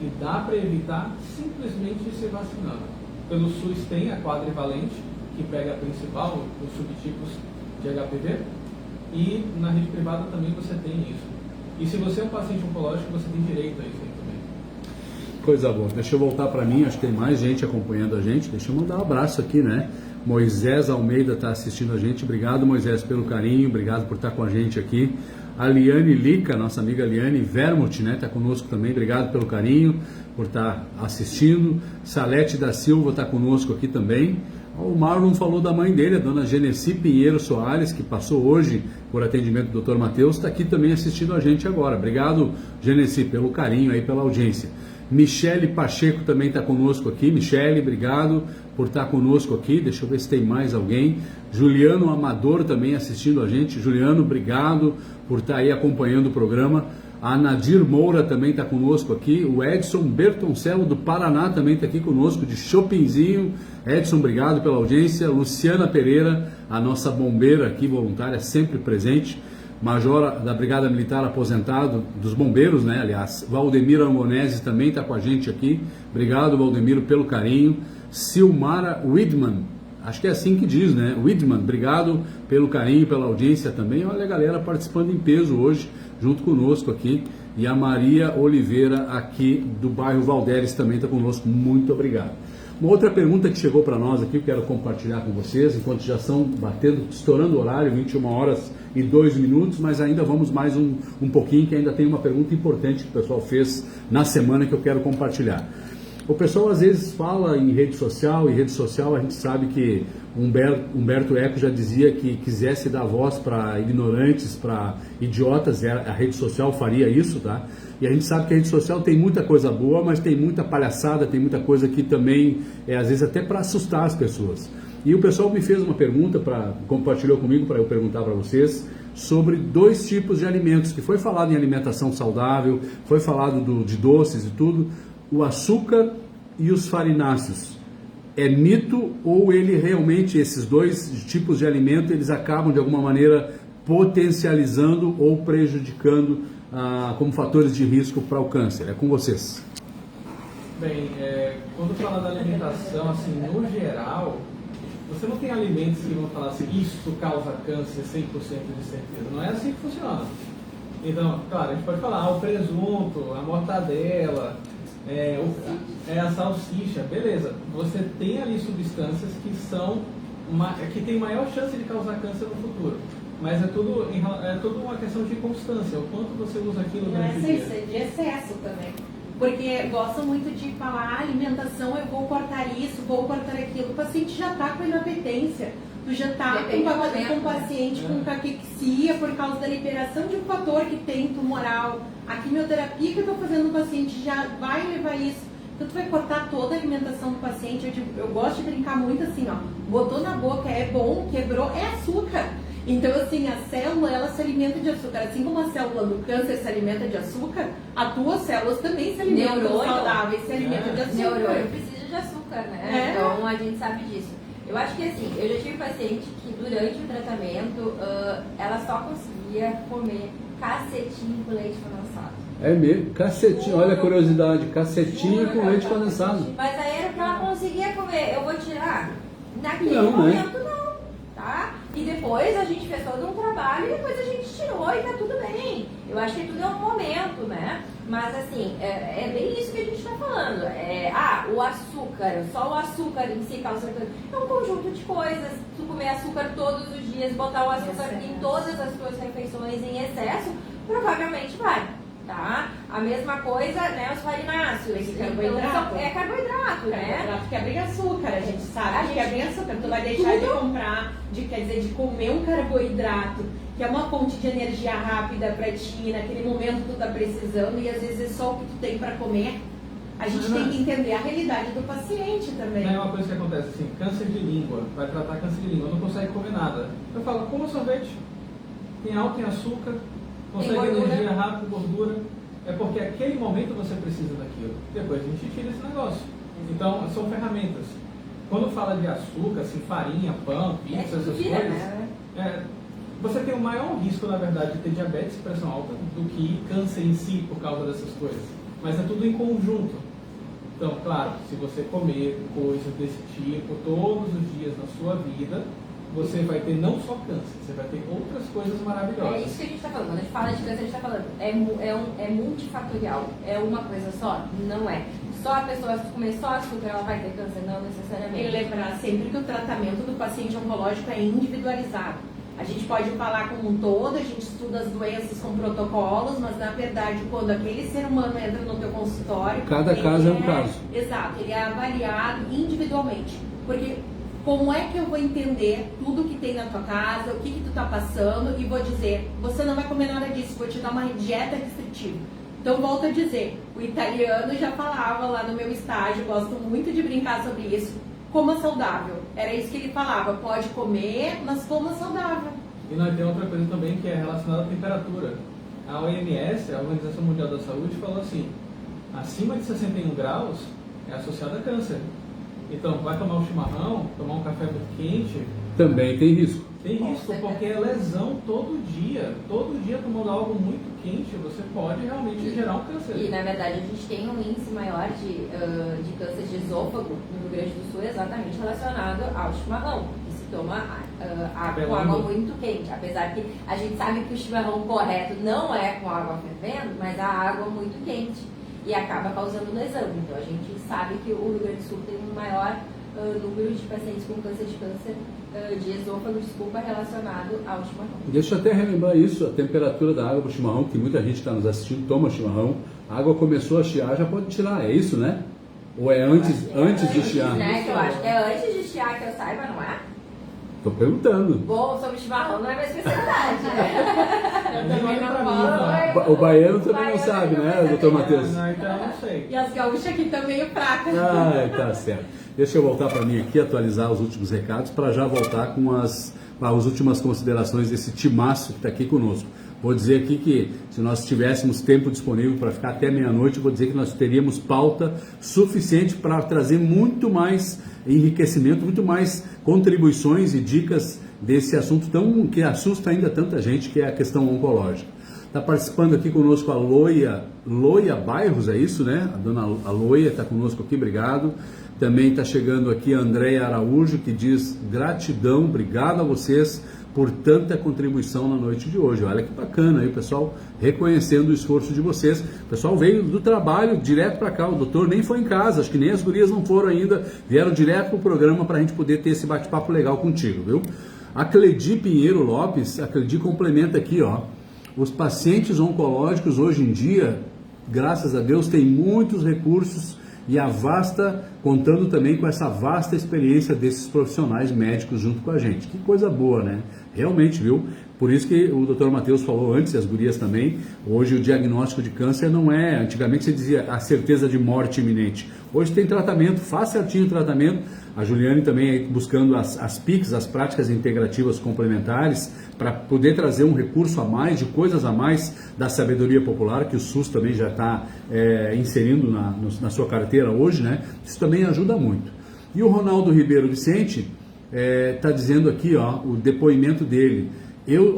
E dá para evitar simplesmente se vacinando. Pelo SUS tem a quadrivalente, que pega a principal, os subtipos de HPV, e na rede privada também você tem isso. E se você é um paciente oncológico, você tem direito a isso aí também. Coisa boa. Deixa eu voltar para mim, acho que tem mais gente acompanhando a gente. Deixa eu mandar um abraço aqui, né? Moisés Almeida está assistindo a gente. Obrigado, Moisés, pelo carinho. Obrigado por estar com a gente aqui. A Liane Lica, nossa amiga Liane Vermut, né? Está conosco também. Obrigado pelo carinho, por estar assistindo. Salete da Silva está conosco aqui também. O Marlon falou da mãe dele, a dona Genesi Pinheiro Soares, que passou hoje por atendimento do Dr. Matheus, está aqui também assistindo a gente agora. Obrigado, Genesi, pelo carinho aí, pela audiência. Michele Pacheco também está conosco aqui. Michele, obrigado por estar conosco aqui. Deixa eu ver se tem mais alguém. Juliano Amador também assistindo a gente. Juliano, obrigado por estar aí acompanhando o programa. A Nadir Moura também está conosco aqui. O Edson Bertoncello do Paraná também está aqui conosco, de Chopinzinho. Edson, obrigado pela audiência. Luciana Pereira, a nossa bombeira aqui, voluntária, sempre presente. Major da Brigada Militar aposentado, dos bombeiros, né? Aliás, Valdemiro Angonese também está com a gente aqui. Obrigado, Valdemiro, pelo carinho. Silmara Widman, acho que é assim que diz, né? Widman, obrigado pelo carinho, pela audiência também. Olha a galera participando em peso hoje, junto conosco aqui. E a Maria Oliveira, aqui do bairro Valderes, também está conosco. Muito obrigado. Uma outra pergunta que chegou para nós aqui, eu quero compartilhar com vocês, enquanto já estão estourando o horário, 21 horas e 2 minutos, mas ainda vamos mais um pouquinho, que ainda tem uma pergunta importante que o pessoal fez na semana que eu quero compartilhar. O pessoal às vezes fala em rede social, e rede social a gente sabe que Humberto Eco já dizia que quisesse dar voz para ignorantes, para idiotas, a rede social faria isso, tá? E a gente sabe que a rede social tem muita coisa boa, mas tem muita palhaçada, tem muita coisa que também às vezes até para assustar as pessoas. E o pessoal me fez uma pergunta, compartilhou comigo para eu perguntar para vocês, sobre 2 tipos de alimentos, que foi falado em alimentação saudável, foi falado de doces e tudo, o açúcar e os farináceos. É mito ou ele realmente, esses 2 tipos de alimento, eles acabam de alguma maneira potencializando ou prejudicando como fatores de risco para o câncer? É com vocês. Bem, quando fala da alimentação, assim, no geral, você não tem alimentos que vão falar assim, isso causa câncer 100% de certeza. Não é assim que funciona. Então, claro, a gente pode falar, o presunto, a mortadela, a salsicha, beleza. Você tem ali substâncias que tem maior chance de causar câncer no futuro. Mas é tudo uma questão de constância, o quanto você usa aquilo durante o dia. É de excesso também. Porque gostam muito de falar, alimentação, eu vou cortar isso, vou cortar aquilo. O paciente já está com inapetência, tu já está com um paciente com caquexia por causa da liberação de um fator que tem tumoral. A quimioterapia que eu estou fazendo no paciente já vai levar isso. Então tu vai cortar toda a alimentação do paciente. Eu gosto de brincar muito assim, ó. Botou na boca, é bom, quebrou, é açúcar. Então, assim, a célula, ela se alimenta de açúcar. Assim como a célula do câncer se alimenta de açúcar, as tuas células também se alimentam saudáveis, se alimentam de açúcar. Neurônio precisa de açúcar, né? Então, a gente sabe disso. Eu acho que, assim, eu já tive paciente que durante o tratamento, ela só conseguia comer cacetinho com leite condensado. É mesmo? Cacetinho, olha a curiosidade, cacetinho com leite condensado. Mas aí era o que ela conseguia comer. Eu vou tirar? Naquele Não, momento, tá? E depois a gente fez todo um trabalho e depois a gente tirou e tá tudo bem. Eu acho que tudo é um momento, né? Mas assim, é bem isso que a gente está falando. O açúcar, só o açúcar em si causa... É um conjunto de coisas. Tu comer açúcar todos os dias, botar o açúcar em todas as tuas refeições em excesso, provavelmente vai. Tá? A mesma coisa, né, os farináceos. Carboidrato. É carboidrato, né? Carboidrato quebra em açúcar, a gente sabe que quebra em açúcar. Tu vai deixar de comprar, de comer um carboidrato, que é uma fonte de energia rápida pra ti, naquele momento que tu tá precisando, e às vezes é só o que tu tem pra comer. A gente tem que entender a realidade do paciente também. Não é uma coisa que acontece assim, câncer de língua, vai tratar câncer de língua, não consegue comer nada. Eu falo, coma sorvete, tem alto em açúcar, consegue energia rápida, gordura, é porque aquele momento você precisa daquilo. Depois a gente tira esse negócio. Então, são ferramentas. Quando fala de açúcar, assim, farinha, pão, pizza, essas coisas, você tem o maior risco, na verdade, de ter diabetes e pressão alta do que câncer em si por causa dessas coisas. Mas é tudo em conjunto. Então, claro, se você comer coisas desse tipo todos os dias na sua vida, você vai ter não só câncer, você vai ter outras coisas maravilhosas. É isso que a gente está falando. Quando a gente fala de câncer, a gente está falando. É multifatorial. É uma coisa só? Não é. Só a pessoa, se comer só açúcar, ela vai ter câncer? Não necessariamente. E lembrar sempre que o tratamento do paciente oncológico é individualizado. A gente pode falar como um todo, a gente estuda as doenças com protocolos, mas na verdade, quando aquele ser humano entra no teu consultório... Cada caso é um caso. Exato, ele é avaliado individualmente. Porque como é que eu vou entender tudo que tem na tua casa, o que tu tá passando, e vou dizer, você não vai comer nada disso, vou te dar uma dieta restritiva. Então, volto a dizer, o italiano já falava lá no meu estágio, gosto muito de brincar sobre isso, coma saudável. Era isso que ele falava, pode comer, mas coma saudável. E nós temos outra coisa também que é relacionada à temperatura. A OMS, a Organização Mundial da Saúde, falou assim, acima de 61 graus é associado a câncer. Então, vai tomar um chimarrão, tomar um café muito quente... Também tem risco. Tem risco, porque é lesão todo dia. Todo dia tomando algo muito quente, você pode realmente gerar um câncer. E, na verdade, a gente tem um índice maior de câncer de esôfago no Rio Grande do Sul, exatamente relacionado ao chimarrão, que se toma com água muito quente. Apesar que a gente sabe que o chimarrão correto não é com água fervendo, mas a água muito quente. E acaba causando lesão. Então, a gente sabe que o Rio Grande do Sul tem um maior número de pacientes com câncer de esôfago, relacionado ao chimarrão. Deixa eu até relembrar isso, a temperatura da água para o chimarrão, que muita gente está nos assistindo, toma chimarrão, a água começou a chiar, já pode tirar, é isso, né? Ou é antes de chiar? Né? Eu acho que é antes de chiar, que eu saiba, não é? Tô perguntando. Bom, sobre chimarrão não é minha especialidade. Eu também não posso. O baiano também não sabe, né, doutor Matheus? Não, então eu não sei. E as gaúchas aqui estão meio fracas. Tá certo. Deixa eu voltar para mim aqui, atualizar os últimos recados, para já voltar com as últimas considerações desse timaço que está aqui conosco. Vou dizer aqui que se nós tivéssemos tempo disponível para ficar até meia-noite, vou dizer que nós teríamos pauta suficiente para trazer muito mais enriquecimento, muito mais contribuições e dicas desse assunto que assusta ainda tanta gente, que é a questão oncológica. Está participando aqui conosco a Loia Bairros, é isso, né? A dona Loia está conosco aqui, obrigado. Também está chegando aqui a Andréia Araújo, que diz gratidão, obrigado a vocês por tanta contribuição na noite de hoje. Olha que bacana aí, o pessoal reconhecendo o esforço de vocês. O pessoal veio do trabalho direto para cá, o doutor nem foi em casa, acho que nem as gurias não foram ainda, vieram direto para o programa para a gente poder ter esse bate-papo legal contigo, viu? A Cledi Pinheiro Lopes, a Cledi complementa aqui, ó, os pacientes oncológicos hoje em dia, graças a Deus, têm muitos recursos e contando também com essa vasta experiência desses profissionais médicos junto com a gente. Que coisa boa, né? Realmente, viu? Por isso que o Dr. Matheus falou antes, e as gurias também, hoje o diagnóstico de câncer não é, antigamente você dizia a certeza de morte iminente. Hoje tem tratamento, faz certinho o tratamento. A Juliane também buscando as PICs, as práticas integrativas complementares, para poder trazer um recurso a mais, de coisas a mais da sabedoria popular, que o SUS também já está inserindo na sua carteira hoje, né? Isso também ajuda muito. E o Ronaldo Ribeiro Vicente está dizendo aqui, ó, o depoimento dele.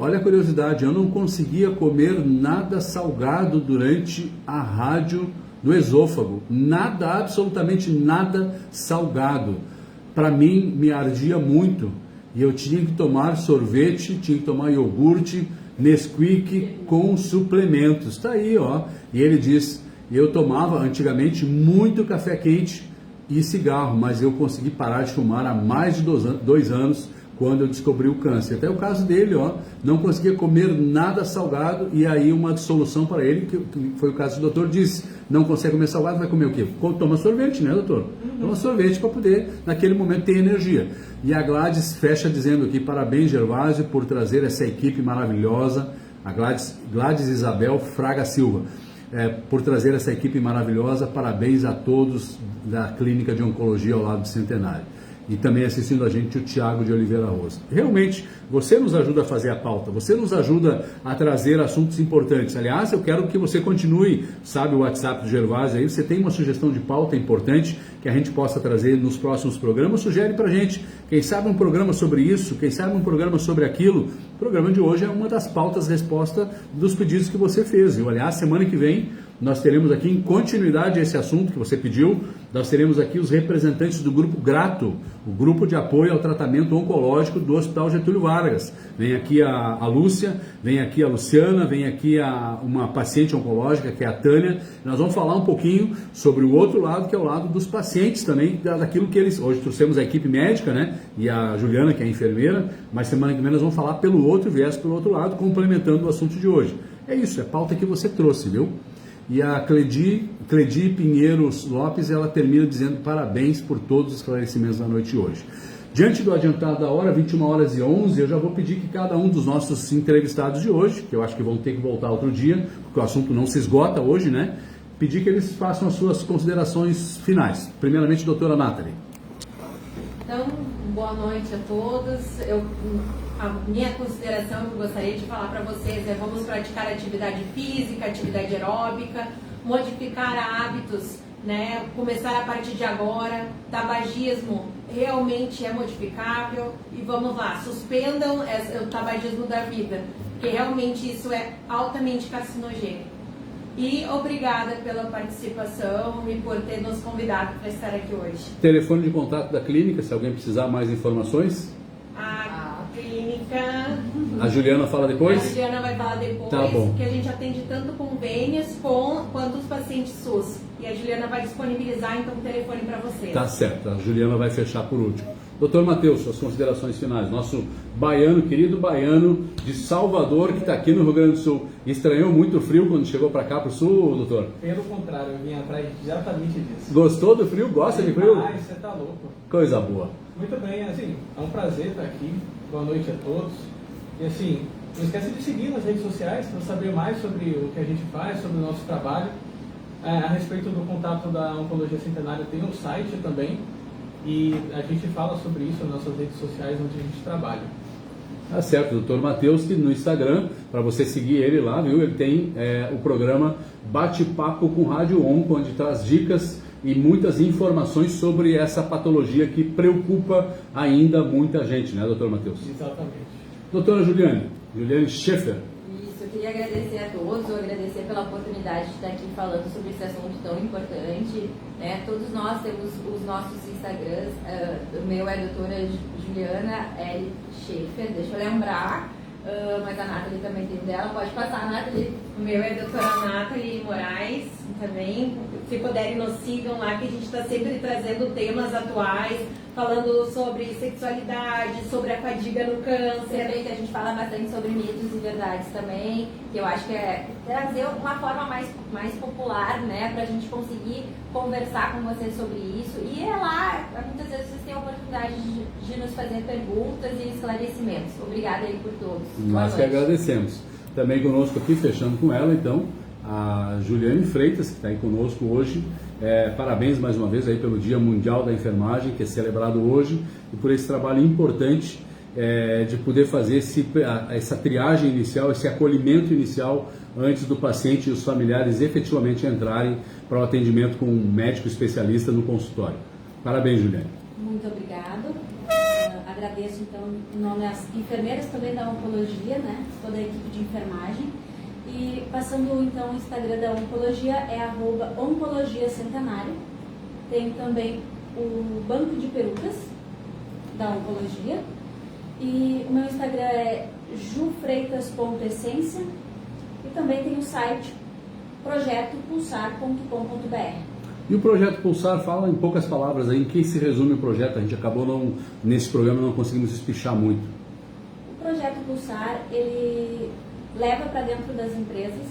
Olha a curiosidade, eu não conseguia comer nada salgado durante a rádio do esôfago. Nada, absolutamente nada salgado. Para mim, me ardia muito e eu tinha que tomar sorvete, tinha que tomar iogurte, Nesquik com suplementos. Tá aí, ó. E ele diz, eu tomava antigamente muito café quente e cigarro, mas eu consegui parar de fumar há mais de 2 anos, quando eu descobri o câncer. Até o caso dele, ó, não conseguia comer nada salgado, e aí uma solução para ele, que foi o caso que o doutor disse, não consegue comer salgado, vai comer o quê? Toma sorvete, né, doutor? Toma sorvete para poder, naquele momento, ter energia. E a Gladys fecha dizendo aqui, parabéns, Gervásio, por trazer essa equipe maravilhosa, a Gladys Isabel Fraga Silva, por trazer essa equipe maravilhosa, parabéns a todos da Clínica de Oncologia ao lado do Centenário. E também assistindo a gente o Tiago de Oliveira Rosa. Realmente, você nos ajuda a fazer a pauta, você nos ajuda a trazer assuntos importantes. Aliás, eu quero que você continue, sabe o WhatsApp do Gervásio aí, você tem uma sugestão de pauta importante que a gente possa trazer nos próximos programas, sugere pra gente, quem sabe um programa sobre isso, quem sabe um programa sobre aquilo. O programa de hoje é uma das pautas resposta dos pedidos que você fez. E, aliás, semana que vem nós teremos aqui, em continuidade a esse assunto que você pediu, nós teremos aqui os representantes do Grupo Grato, o Grupo de Apoio ao Tratamento Oncológico do Hospital Getúlio Vargas. Vem aqui a Lúcia, vem aqui a Luciana, vem aqui uma paciente oncológica, que é a Tânia. Nós vamos falar um pouquinho sobre o outro lado, que é o lado dos pacientes também, daquilo que eles... Hoje trouxemos a equipe médica, né? E a Juliana, que é a enfermeira, mas semana que vem nós vamos falar pelo outro viés, pelo outro lado, complementando o assunto de hoje. É isso, é a pauta que você trouxe, viu? E a Cledi Pinheiros Lopes, ela termina dizendo parabéns por todos os esclarecimentos da noite de hoje. Diante do adiantado da hora, 21h11, eu já vou pedir que cada um dos nossos entrevistados de hoje, que eu acho que vão ter que voltar outro dia, porque o assunto não se esgota hoje, né? Pedir que eles façam as suas considerações finais. Primeiramente, doutora Nathalie. Então, boa noite a todos. A minha consideração que eu gostaria de falar para vocês é: vamos praticar atividade física, atividade aeróbica, modificar hábitos, né? Começar a partir de agora. Tabagismo realmente é modificável e vamos lá, suspendam o tabagismo da vida, porque realmente isso é altamente carcinogênico. E obrigada pela participação e por ter nos convidado para estar aqui hoje. Telefone de contato da clínica, se alguém precisar mais informações. A clínica... A Juliana fala depois? A Juliana vai falar depois, tá bom. Que a gente atende tanto convênios quanto os pacientes SUS. E a Juliana vai disponibilizar então o telefone para vocês. Tá certo, a Juliana vai fechar por último. Doutor Matheus, suas considerações finais. Nosso baiano, querido baiano de Salvador, que está aqui no Rio Grande do Sul. Estranhou muito o frio quando chegou para cá, para o sul, doutor? Pelo contrário, eu vim atrás exatamente disso. Gostou do frio? Gosta de frio? Ah, você tá louco. Coisa boa. Muito bem, assim, é um prazer estar aqui. Boa noite a todos. E assim, não esqueça de seguir nas redes sociais para saber mais sobre o que a gente faz, sobre o nosso trabalho. A respeito do contato da Oncologia Centenário, tem um site também. E a gente fala sobre isso nas nossas redes sociais onde a gente trabalha. Tá certo, doutor Matheus, que no Instagram, para você seguir ele lá, viu? Ele tem o programa Bate-Papo com Rádio Onco, onde traz dicas e muitas informações sobre essa patologia que preocupa ainda muita gente, né, doutor Matheus? Exatamente. Doutora Juliane Schaeffer. Isso, eu queria agradecer a todos, agradecer pela oportunidade de estar aqui falando sobre esse assunto tão importante, né? Todos nós temos os nossos Instagrams, o meu é a doutora Juliana L. Schaeffer, deixa eu lembrar, mas a Nathalie também tem dela, pode passar, Nathalie. O meu é a doutora Nathalie Moraes também. Se puderem, nos sigam lá, que a gente está sempre trazendo temas atuais, falando sobre sexualidade, sobre a fadiga no câncer. Também que a gente fala bastante sobre mitos e verdades também, que eu acho que é trazer uma forma mais popular, né, pra gente conseguir conversar com vocês sobre isso. E é lá, muitas vezes vocês têm a oportunidade de nos fazer perguntas e esclarecimentos. Obrigada aí por todos. Nós que agradecemos. Também conosco aqui, fechando com ela, então, a Juliane Freitas, que está aí conosco hoje. Parabéns mais uma vez aí pelo Dia Mundial da Enfermagem, que é celebrado hoje, e por esse trabalho importante de poder fazer essa triagem inicial, esse acolhimento inicial antes do paciente e os familiares efetivamente entrarem para o atendimento com um médico especialista no consultório. Parabéns, Juliane. Muito obrigado. Agradeço então em nome das enfermeiras também da Oncologia, né? Toda a equipe de enfermagem. E passando então o Instagram da Oncologia é @oncologiacentenário. Tem também o Banco de Perucas da Oncologia E o meu Instagram é jufreitas.essência e também tem o site projetopulsar.com.br. E o Projeto Pulsar, fala em poucas palavras aí, em que se resume o projeto? A gente acabou nesse programa não conseguimos espichar muito. O Projeto Pulsar, ele leva para dentro das empresas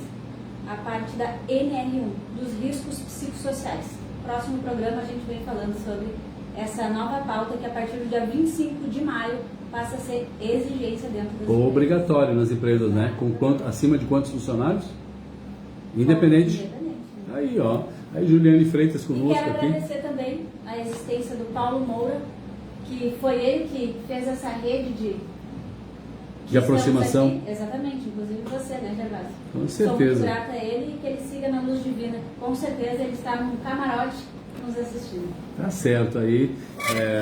a parte da NR1, dos riscos psicossociais. Próximo programa a gente vem falando sobre essa nova pauta que a partir do dia 25 de maio passa a ser exigência dentro das empresas. Obrigatório nas empresas, né? Acima de quantos funcionários? Independente. Aí, ó. Aí Juliane Freitas conosco aqui. E quero agradecer também a existência do Paulo Moura, que foi ele que fez essa rede de aproximação. Aqui, exatamente, inclusive você, né, Gervásio? Com certeza. Somos grata a ele e que ele siga na luz divina. Com certeza ele está num camarote nos assistindo. Tá certo aí.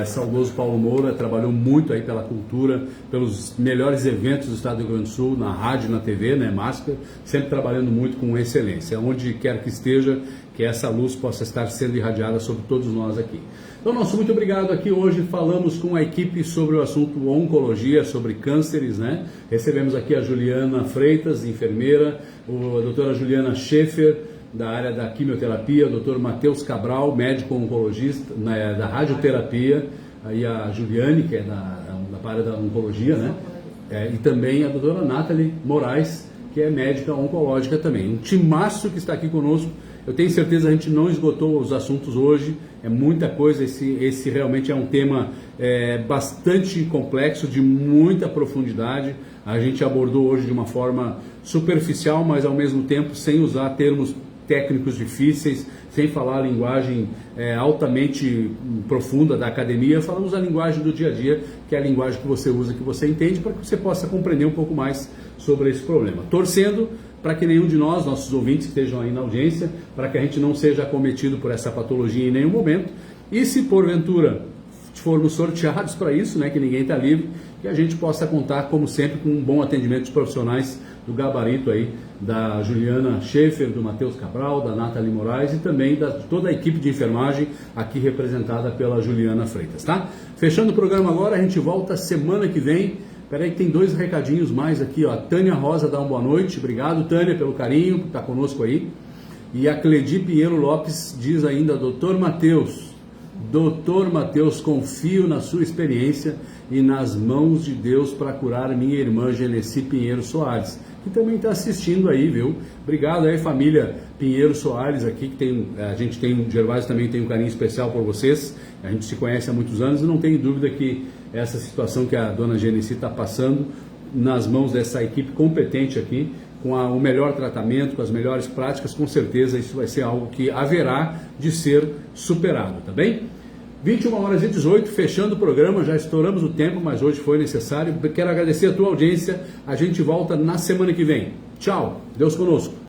Saudoso Paulo Moura trabalhou muito aí pela cultura, pelos melhores eventos do estado do Rio Grande do Sul, na rádio, na TV, né, Máscara, sempre trabalhando muito com excelência. Onde quer que esteja, que essa luz possa estar sendo irradiada sobre todos nós aqui. Então, nosso muito obrigado aqui. Hoje falamos com a equipe sobre o assunto oncologia, sobre cânceres, né? Recebemos aqui a Juliana Freitas, enfermeira, a doutora Juliana Schaefer, da área da quimioterapia, o doutor Matheus Cabral, médico oncologista, da radioterapia, aí a Juliane, que é da área da oncologia, né? E também a doutora Nathalie Moraes, que é médica oncológica também. Um timaço que está aqui conosco. Eu tenho certeza que a gente não esgotou os assuntos hoje, é muita coisa, esse realmente é um tema bastante complexo, de muita profundidade. A gente abordou hoje de uma forma superficial, mas ao mesmo tempo sem usar termos técnicos difíceis, sem falar a linguagem altamente profunda da academia. Falamos a linguagem do dia a dia, que é a linguagem que você usa, que você entende, para que você possa compreender um pouco mais sobre esse problema. Torcendo para que nenhum de nós, nossos ouvintes que estejam aí na audiência, para que a gente não seja acometido por essa patologia em nenhum momento. E se porventura formos sorteados para isso, né, que ninguém está livre, que a gente possa contar, como sempre, com um bom atendimento dos profissionais do gabarito aí, da Juliana Schaefer, do Matheus Cabral, da Nathalie Moraes e também de toda a equipe de enfermagem aqui representada pela Juliana Freitas, tá? Fechando o programa agora, a gente volta semana que vem. Peraí que tem 2 recadinhos mais aqui, ó. Tânia Rosa dá uma boa noite. Obrigado, Tânia, pelo carinho, por estar conosco aí. E a Cledi Pinheiro Lopes diz ainda, Doutor Matheus, confio na sua experiência e nas mãos de Deus para curar minha irmã Genesi Pinheiro Soares, que também está assistindo aí, viu? Obrigado aí, família Pinheiro Soares aqui, que o Gervásio também tem um carinho especial por vocês. A gente se conhece há muitos anos e não tenho dúvida que essa situação que a dona Genesi está passando nas mãos dessa equipe competente aqui, com o melhor tratamento, com as melhores práticas, com certeza isso vai ser algo que haverá de ser superado, tá bem? 21h18, fechando o programa, já estouramos o tempo, mas hoje foi necessário. Quero agradecer a tua audiência, a gente volta na semana que vem. Tchau, Deus conosco.